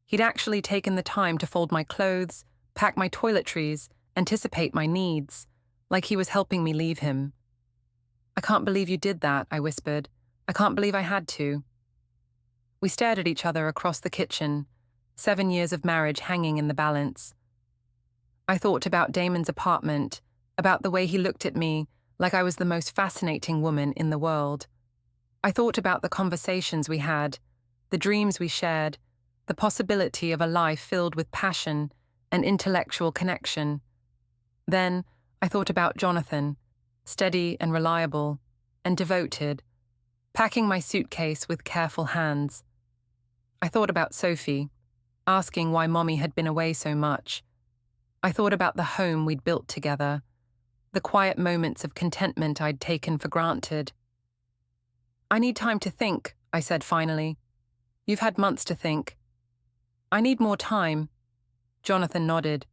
He'd actually taken the time to fold my clothes, pack my toiletries, anticipate my needs, like he was helping me leave him. I can't believe you did that, I whispered. I can't believe I had to. We stared at each other across the kitchen, 7 years of marriage hanging in the balance. I thought about Damon's apartment, about the way he looked at me like I was the most fascinating woman in the world. I thought about the conversations we had, the dreams we shared, the possibility of a life filled with passion and intellectual connection. Then I thought about Jonathan, steady and reliable and devoted, packing my suitcase with careful hands. I thought about Sophie, asking why Mommy had been away so much. I thought about the home we'd built together, the quiet moments of contentment I'd taken for granted. I need time to think, I said finally. You've had months to think. I need more time. Jonathan nodded.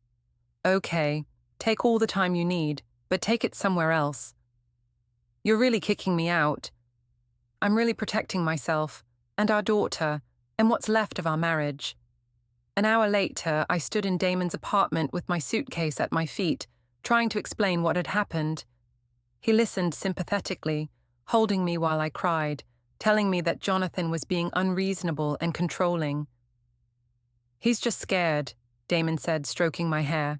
Okay, take all the time you need, but take it somewhere else. You're really kicking me out. I'm really protecting myself, and our daughter, and what's left of our marriage. An hour later, I stood in Damon's apartment with my suitcase at my feet, trying to explain what had happened. He listened sympathetically, holding me while I cried, telling me that Jonathan was being unreasonable and controlling. He's just scared, Damon said, stroking my hair.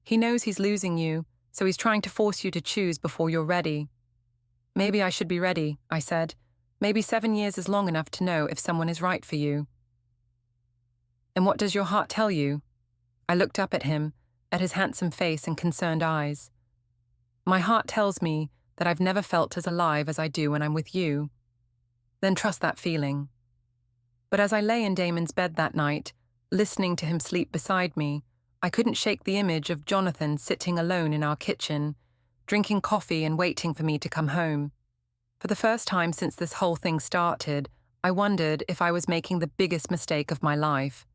He knows he's losing you, so he's trying to force you to choose before you're ready. Maybe I should be ready, I said. Maybe 7 years is long enough to know if someone is right for you. And what does your heart tell you? I looked up at him, at his handsome face and concerned eyes. My heart tells me that I've never felt as alive as I do when I'm with you. Then trust that feeling. But as I lay in Damon's bed that night, listening to him sleep beside me, I couldn't shake the image of Jonathan sitting alone in our kitchen, drinking coffee and waiting for me to come home. For the first time since this whole thing started, I wondered if I was making the biggest mistake of my life.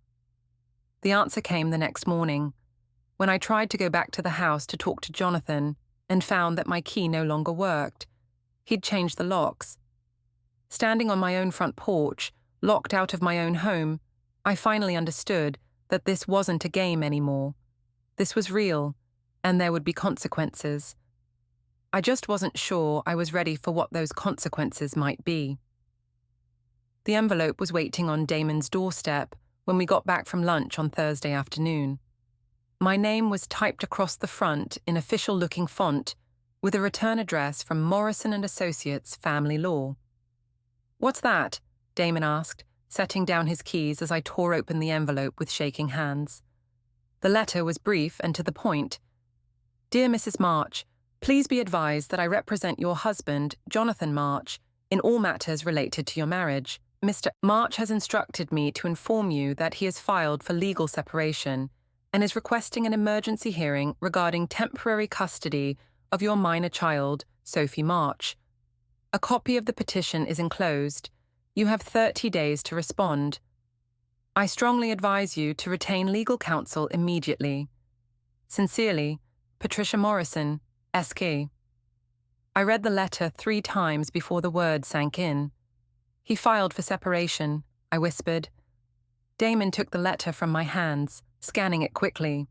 The answer came the next morning, when I tried to go back to the house to talk to Jonathan and found that my key no longer worked. He'd changed the locks. Standing on my own front porch, locked out of my own home, I finally understood that this wasn't a game anymore. This was real, and there would be consequences. I just wasn't sure I was ready for what those consequences might be. The envelope was waiting on Damon's doorstep when we got back from lunch on Thursday afternoon. My name was typed across the front in official-looking font with a return address from Morrison & Associates Family Law. "What's that?" Damon asked, setting down his keys as I tore open the envelope with shaking hands. The letter was brief and to the point. "Dear Mrs. March, please be advised that I represent your husband, Jonathan March, in all matters related to your marriage. Mr. March has instructed me to inform you that he has filed for legal separation and is requesting an emergency hearing regarding temporary custody of your minor child, Sophie March. A copy of the petition is enclosed. You have 30 days to respond. I strongly advise you to retain legal counsel immediately. Sincerely, Patricia Morrison, SK." I read the letter 3 times before the words sank in. "He filed for separation," I whispered. Damon took the letter from my hands, scanning it quickly.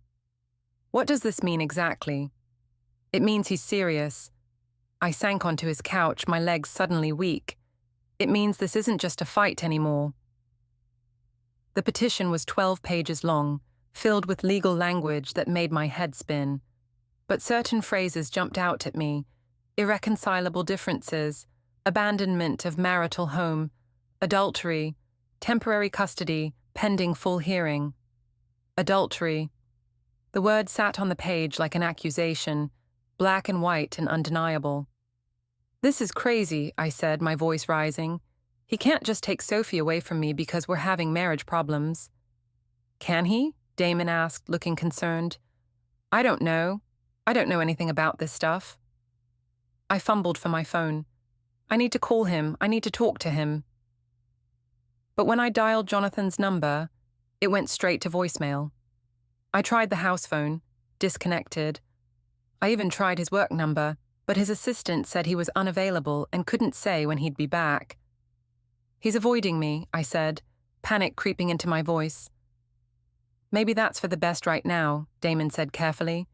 "What does this mean exactly?" "It means he's serious." I sank onto his couch, my legs suddenly weak. "It means this isn't just a fight anymore." The petition was 12 pages long, filled with legal language that made my head spin. But certain phrases jumped out at me: irreconcilable differences, abandonment of marital home, adultery, temporary custody, pending full hearing. Adultery. The word sat on the page like an accusation, black and white and undeniable. This is crazy, I said, my voice rising. He can't just take Sophie away from me because we're having marriage problems. Can he? Damon asked, looking concerned. I don't know. I don't know anything about this stuff. I fumbled for my phone. I need to call him. I need to talk to him. But when I dialed Jonathan's number, it went straight to voicemail. I tried the house phone, disconnected. I even tried his work number, but his assistant said he was unavailable and couldn't say when he'd be back. He's avoiding me, I said, panic creeping into my voice. Maybe that's for the best right now, Damon said carefully.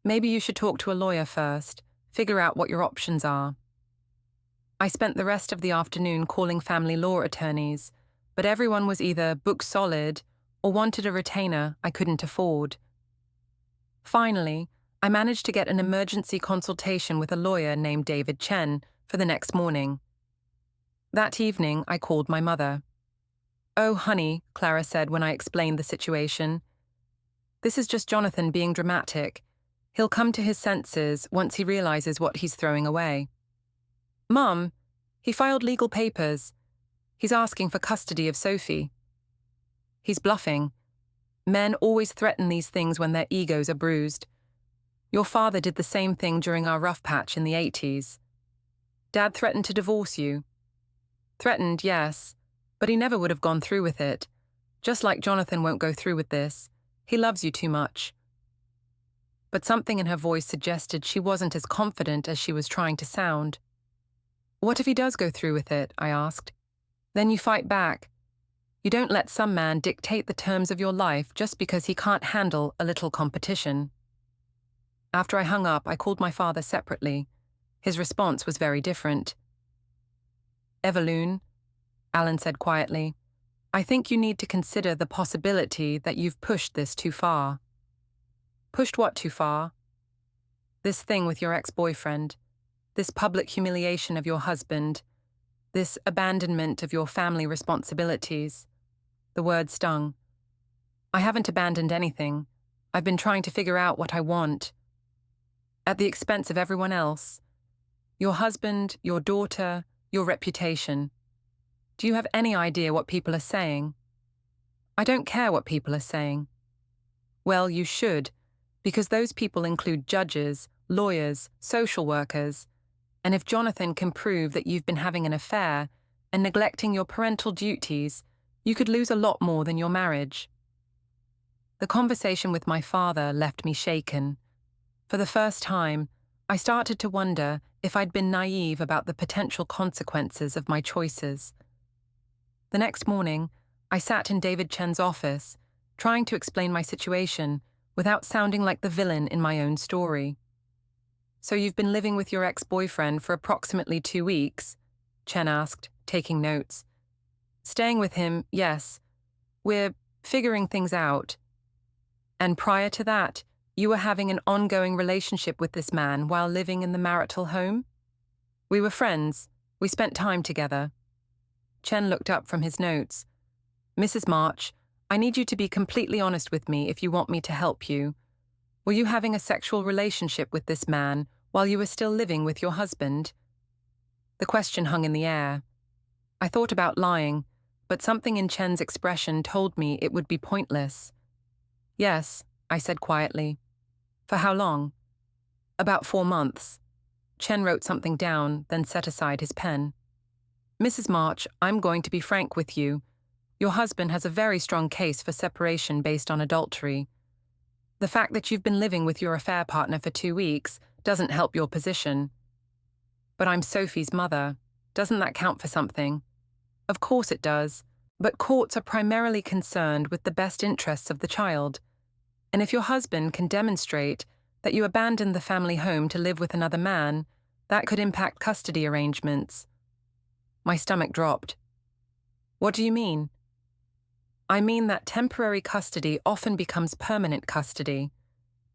Maybe you should talk to a lawyer first, figure out what your options are. I spent the rest of the afternoon calling family law attorneys, but everyone was either booked solid or wanted a retainer I couldn't afford. Finally, I managed to get an emergency consultation with a lawyer named David Chen for the next morning. That evening, I called my mother. "Oh, honey," Clara said when I explained the situation. "This is just Jonathan being dramatic. He'll come to his senses once he realizes what he's throwing away." "Mum, he filed legal papers. He's asking for custody of Sophie." "He's bluffing. Men always threaten these things when their egos are bruised. Your father did the same thing during our rough patch in the 80s. Dad threatened to divorce you." "Threatened, yes, but he never would have gone through with it. Just like Jonathan won't go through with this. He loves you too much." But something in her voice suggested she wasn't as confident as she was trying to sound. "What if he does go through with it?" I asked. "Then you fight back. You don't let some man dictate the terms of your life just because he can't handle a little competition." After I hung up, I called my father separately. His response was very different. "Evelune," Alan said quietly, "I think you need to consider the possibility that you've pushed this too far." "Pushed what too far?" "This thing with your ex-boyfriend. This public humiliation of your husband. This abandonment of your family responsibilities." The word stung. "I haven't abandoned anything. I've been trying to figure out what I want. At the expense of everyone else. Your husband, your daughter, your reputation. Do you have any idea what people are saying?" "I don't care what people are saying." "Well, you should, because those people include judges, lawyers, social workers, and if Jonathan can prove that you've been having an affair and neglecting your parental duties, you could lose a lot more than your marriage." The conversation with my father left me shaken. For the first time, I started to wonder if I'd been naive about the potential consequences of my choices. The next morning, I sat in David Chen's office, trying to explain my situation without sounding like the villain in my own story. "So you've been living with your ex-boyfriend for approximately 2 weeks?" Chen asked, taking notes. "Staying with him, yes. We're figuring things out." "And prior to that, you were having an ongoing relationship with this man while living in the marital home?" "We were friends. We spent time together." Chen looked up from his notes. "Mrs. March, I need you to be completely honest with me if you want me to help you. Were you having a sexual relationship with this man while you were still living with your husband?" The question hung in the air. I thought about lying, but something in Chen's expression told me it would be pointless. "Yes," I said quietly. "For how long?" "About 4 months." Chen wrote something down, then set aside his pen. "Mrs. March, I'm going to be frank with you. Your husband has a very strong case for separation based on adultery. The fact that you've been living with your affair partner for 2 weeks doesn't help your position." "But I'm Sophie's mother. Doesn't that count for something?" "Of course it does, but courts are primarily concerned with the best interests of the child. And if your husband can demonstrate that you abandoned the family home to live with another man, that could impact custody arrangements." My stomach dropped. "What do you mean?" "I mean that temporary custody often becomes permanent custody.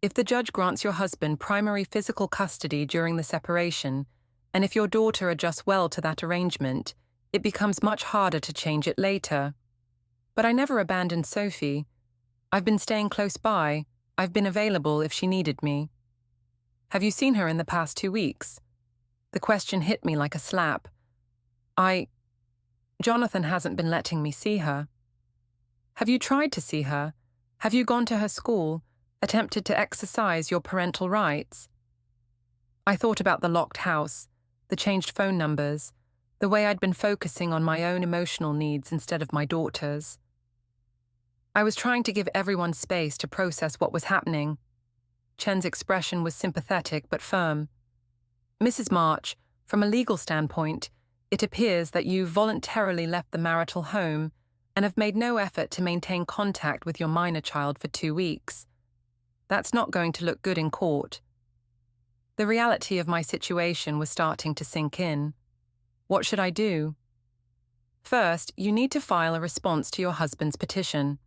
If the judge grants your husband primary physical custody during the separation, and if your daughter adjusts well to that arrangement, it becomes much harder to change it later. But I never abandoned Sophie. I've been staying close by. I've been available if she needed me." "Have you seen her in the past 2 weeks?" The question hit me like a slap. Jonathan hasn't been letting me see her. Have you tried to see her? Have you gone to her school, attempted to exercise your parental rights? I thought about the locked house, the changed phone numbers, the way I'd been focusing on my own emotional needs instead of my daughter's. I was trying to give everyone space to process what was happening. Chen's expression was sympathetic but firm. Mrs. March, from a legal standpoint, it appears that you voluntarily left the marital home and have made no effort to maintain contact with your minor child for 2 weeks. That's not going to look good in court. The reality of my situation was starting to sink in. What should I do? First, you need to file a response to your husband's petition.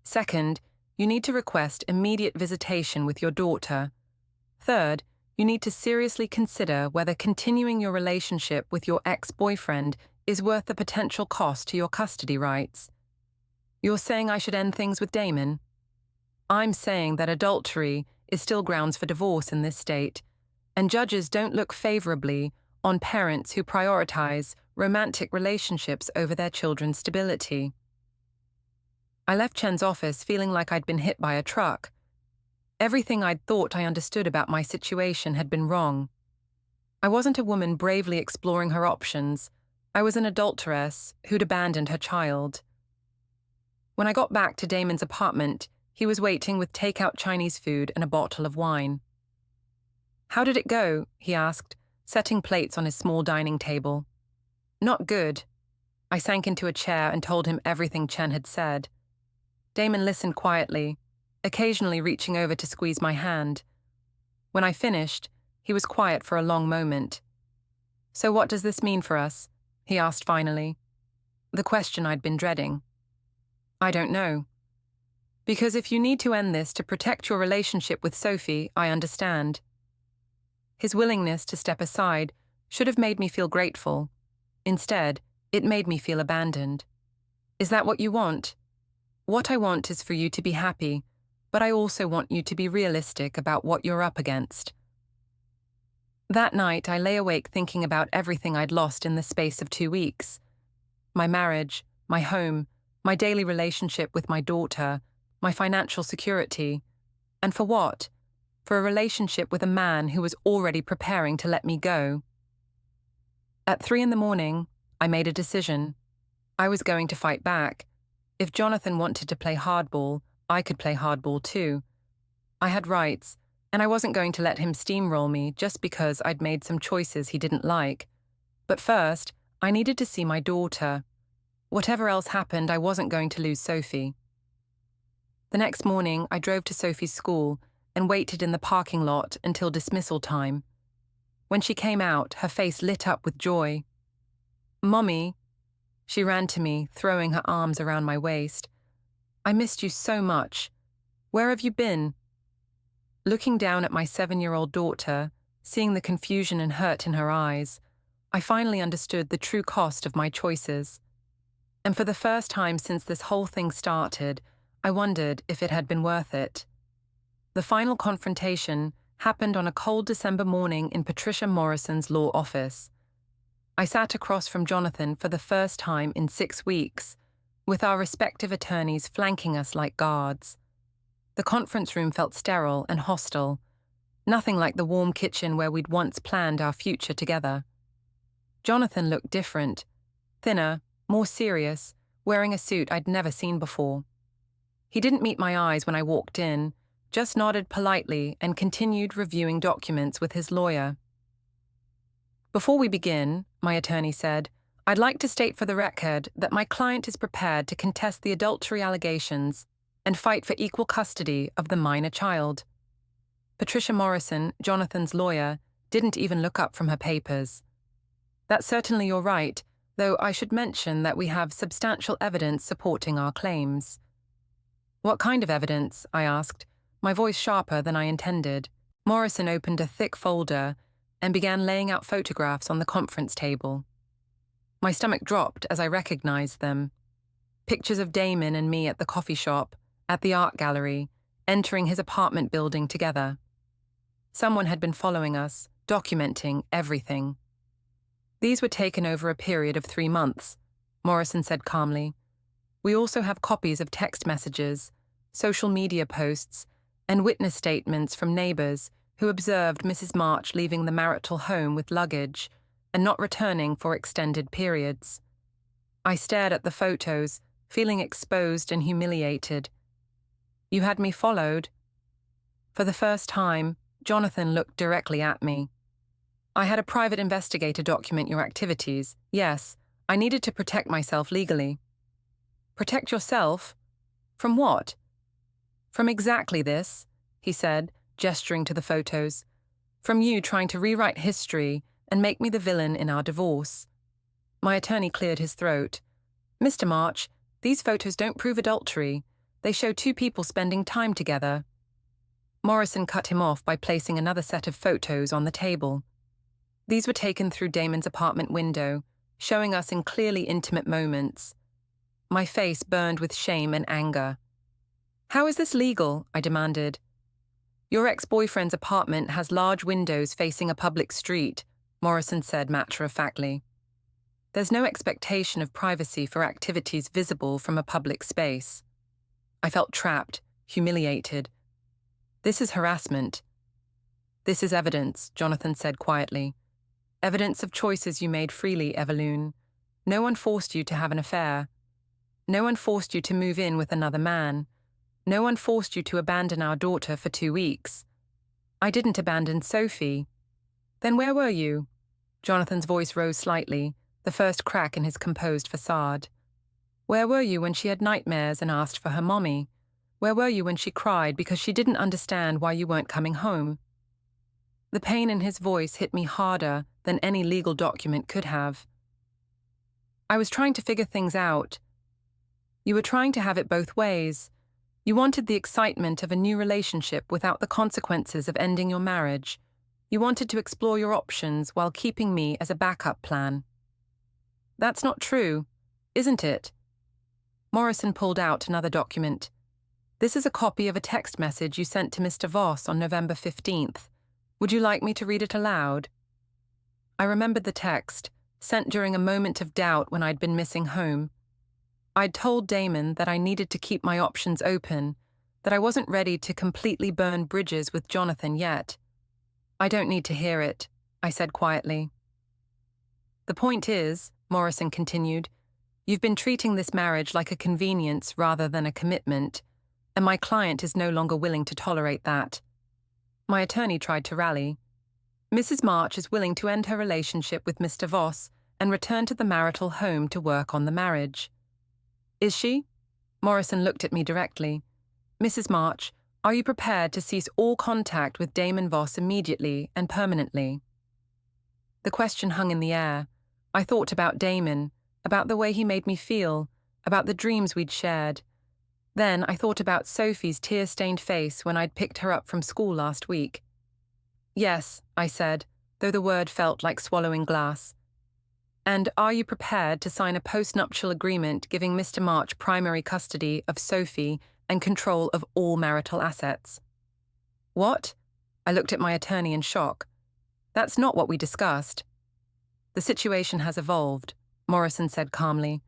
Second, you need to request immediate visitation with your daughter. Third, you need to seriously consider whether continuing your relationship with your ex-boyfriend is worth the potential cost to your custody rights. You're saying I should end things with Damon? I'm saying that adultery is still grounds for divorce in this state, and judges don't look favorably on parents who prioritize romantic relationships over their children's stability. I left Chen's office feeling like I'd been hit by a truck. Everything I'd thought I understood about my situation had been wrong. I wasn't a woman bravely exploring her options. I was an adulteress who'd abandoned her child. When I got back to Damon's apartment, he was waiting with takeout Chinese food and a bottle of wine. "How did it go?" he asked, setting plates on his small dining table. "Not good." I sank into a chair and told him everything Chen had said. Damon listened quietly, occasionally reaching over to squeeze my hand. When I finished, he was quiet for a long moment. "So what does this mean for us?" he asked finally. The question I'd been dreading. "I don't know. Because if you need to end this to protect your relationship with Sophie, I understand." His willingness to step aside should have made me feel grateful. Instead, it made me feel abandoned. "Is that what you want?" "What I want is for you to be happy, but I also want you to be realistic about what you're up against." That night, I lay awake thinking about everything I'd lost in the space of 2 weeks. My marriage, my home, my daily relationship with my daughter, my financial security. And for what? For a relationship with a man who was already preparing to let me go. At 3 a.m, I made a decision. I was going to fight back. If Jonathan wanted to play hardball, I could play hardball too. I had rights, and I wasn't going to let him steamroll me just because I'd made some choices he didn't like. But first, I needed to see my daughter. Whatever else happened, I wasn't going to lose Sophie. The next morning, I drove to Sophie's school and waited in the parking lot until dismissal time. When she came out, her face lit up with joy. "Mommy," she ran to me, throwing her arms around my waist. "I missed you so much. Where have you been?" Looking down at my 7-year-old daughter, seeing the confusion and hurt in her eyes, I finally understood the true cost of my choices. And for the first time since this whole thing started, I wondered if it had been worth it. The final confrontation happened on a cold December morning in Patricia Morrison's law office. I sat across from Jonathan for the first time in 6 weeks, with our respective attorneys flanking us like guards. The conference room felt sterile and hostile, nothing like the warm kitchen where we'd once planned our future together. Jonathan looked different, thinner, more serious, wearing a suit I'd never seen before. He didn't meet my eyes when I walked in, just nodded politely and continued reviewing documents with his lawyer. "Before we begin," my attorney said, "I'd like to state for the record that my client is prepared to contest the adultery allegations and fight for equal custody of the minor child." Patricia Morrison, Jonathan's lawyer, didn't even look up from her papers. "That's certainly your right, though I should mention that we have substantial evidence supporting our claims." "What kind of evidence?" I asked, my voice sharper than I intended. Morrison opened a thick folder and began laying out photographs on the conference table. My stomach dropped as I recognized them. Pictures of Damon and me at the coffee shop, at the art gallery, entering his apartment building together. Someone had been following us, documenting everything. These were taken over a period of 3 months, Morrison said calmly. We also have copies of text messages, social media posts, and witness statements from neighbors who observed Mrs. March leaving the marital home with luggage and not returning for extended periods. I stared at the photos, feeling exposed and humiliated. You had me followed? For the first time, Jonathan looked directly at me. I had a private investigator document your activities. Yes, I needed to protect myself legally. Protect yourself? From what? From exactly this, he said, gesturing to the photos. From you trying to rewrite history and make me the villain in our divorce. My attorney cleared his throat. Mr. March, these photos don't prove adultery. They show 2 people spending time together. Morrison cut him off by placing another set of photos on the table. These were taken through Damon's apartment window, showing us in clearly intimate moments. My face burned with shame and anger. How is this legal? I demanded. Your ex-boyfriend's apartment has large windows facing a public street, Morrison said matter-of-factly. There's no expectation of privacy for activities visible from a public space. I felt trapped, humiliated. This is harassment. This is evidence, Jonathan said quietly. Evidence of choices you made freely, Evelune. No one forced you to have an affair. No one forced you to move in with another man. No one forced you to abandon our daughter for 2 weeks. I didn't abandon Sophie. Then where were you? Jonathan's voice rose slightly, the first crack in his composed facade. Where were you when she had nightmares and asked for her mommy? Where were you when she cried because she didn't understand why you weren't coming home? The pain in his voice hit me harder than any legal document could have. I was trying to figure things out. You were trying to have it both ways. You wanted the excitement of a new relationship without the consequences of ending your marriage. You wanted to explore your options while keeping me as a backup plan. That's not true, isn't it? Morrison pulled out another document. This is a copy of a text message you sent to Mr. Voss on November 15th. Would you like me to read it aloud? I remembered the text, sent during a moment of doubt when I'd been missing home. I'd told Damon that I needed to keep my options open, that I wasn't ready to completely burn bridges with Jonathan yet. I don't need to hear it, I said quietly. The point is, Morrison continued, you've been treating this marriage like a convenience rather than a commitment, and my client is no longer willing to tolerate that. My attorney tried to rally. Mrs. March is willing to end her relationship with Mr. Voss and return to the marital home to work on the marriage. Is she? Morrison looked at me directly. Mrs. March, are you prepared to cease all contact with Damon Voss immediately and permanently? The question hung in the air. I thought about Damon, about the way he made me feel, about the dreams we'd shared. Then I thought about Sophie's tear-stained face when I'd picked her up from school last week. Yes, I said, though the word felt like swallowing glass. And are you prepared to sign a post-nuptial agreement giving Mr. March primary custody of Sophie and control of all marital assets? What? I looked at my attorney in shock. That's not what we discussed. The situation has evolved, Morrison said calmly.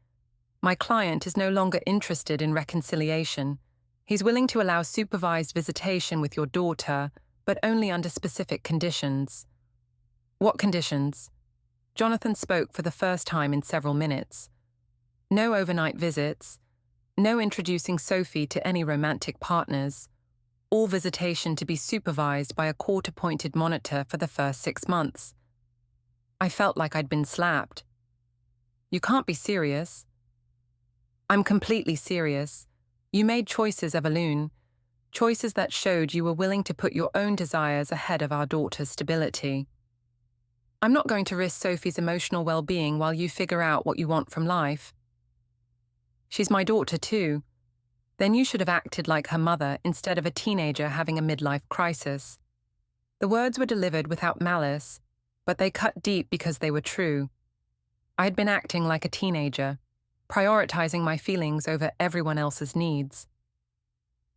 My client is no longer interested in reconciliation. He's willing to allow supervised visitation with your daughter, but only under specific conditions. What conditions? Jonathan spoke for the first time in several minutes. No overnight visits, no introducing Sophie to any romantic partners, all visitation to be supervised by a court-appointed monitor for the first 6 months. I felt like I'd been slapped. You can't be serious. I'm completely serious. You made choices, Evelune, choices that showed you were willing to put your own desires ahead of our daughter's stability. I'm not going to risk Sophie's emotional well-being while you figure out what you want from life. She's my daughter too. Then you should have acted like her mother instead of a teenager having a midlife crisis. The words were delivered without malice, but they cut deep because they were true. I had been acting like a teenager, prioritizing my feelings over everyone else's needs.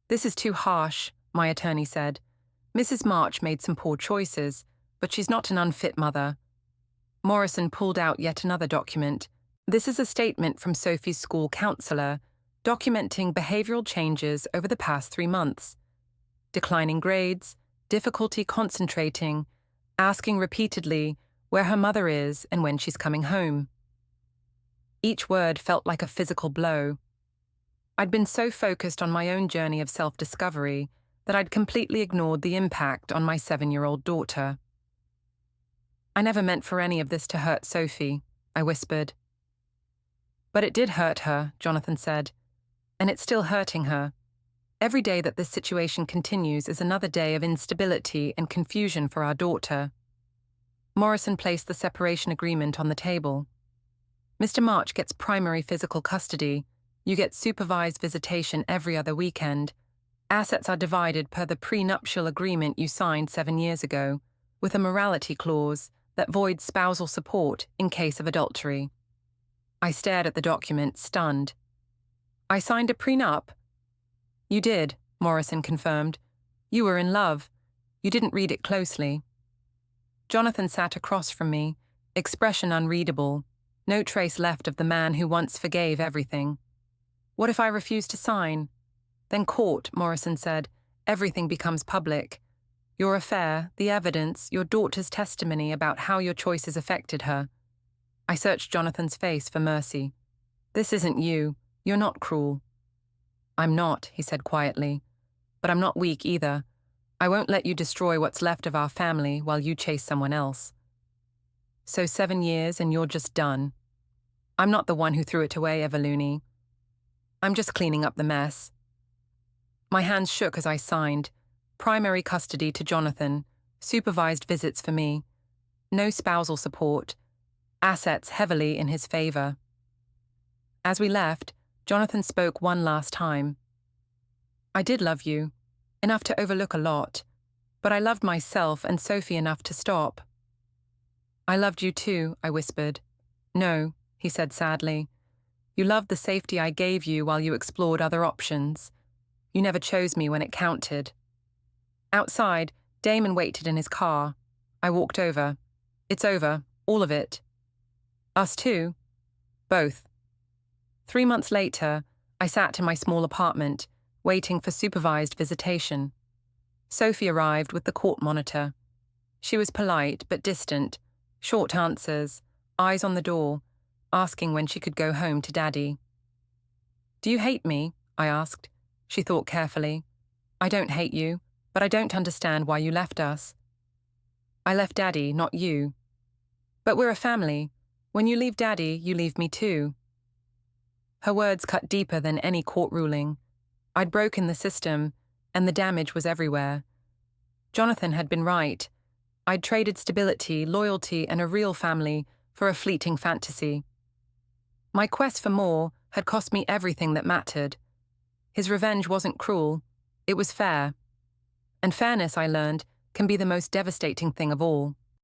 This is too harsh, my attorney said. Mrs. March made some poor choices, but she's not an unfit mother. Morrison pulled out yet another document. This is a statement from Sophie's school counselor, documenting behavioral changes over the past 3 months. Declining grades, difficulty concentrating, asking repeatedly where her mother is and when she's coming home. Each word felt like a physical blow. I'd been so focused on my own journey of self-discovery that I'd completely ignored the impact on my 7-year-old daughter. I never meant for any of this to hurt Sophie, I whispered. But it did hurt her, Jonathan said, and it's still hurting her. Every day that this situation continues is another day of instability and confusion for our daughter. Morrison placed the separation agreement on the table. Mr. March gets primary physical custody. You get supervised visitation every other weekend. Assets are divided per the prenuptial agreement you signed 7 years ago, with a morality clause that voids spousal support in case of adultery. I stared at the document, stunned. I signed a prenup? You did, Morrison confirmed. You were in love. You didn't read it closely. Jonathan sat across from me, expression unreadable, no trace left of the man who once forgave everything. What if I refuse to sign? Then court, Morrison said. Everything becomes public. Your affair, the evidence, your daughter's testimony about how your choices affected her. I searched Jonathan's face for mercy. This isn't you. You're not cruel. I'm not, he said quietly. But I'm not weak either. I won't let you destroy what's left of our family while you chase someone else. So 7 years and you're just done. I'm not the one who threw it away, Evelune. I'm just cleaning up the mess. My hands shook as I signed. Primary custody to Jonathan, supervised visits for me. No spousal support. Assets heavily in his favor. As we left, Jonathan spoke one last time. I did love you, enough to overlook a lot, but I loved myself and Sophie enough to stop. I loved you too, I whispered. No, he said sadly. You loved the safety I gave you while you explored other options. You never chose me when it counted. Outside, Damon waited in his car. I walked over. It's over, all of it. Us too? Both. 3 months later, I sat in my small apartment, waiting for supervised visitation. Sophie arrived with the court monitor. She was polite but distant, short answers, eyes on the door, asking when she could go home to Daddy. Do you hate me? I asked. She thought carefully. I don't hate you, but I don't understand why you left us. I left Daddy, not you. But we're a family. When you leave Daddy, you leave me too. Her words cut deeper than any court ruling. I'd broken the system, and the damage was everywhere. Jonathan had been right. I'd traded stability, loyalty, and a real family for a fleeting fantasy. My quest for more had cost me everything that mattered. His revenge wasn't cruel. It was fair. And fairness, I learned, can be the most devastating thing of all.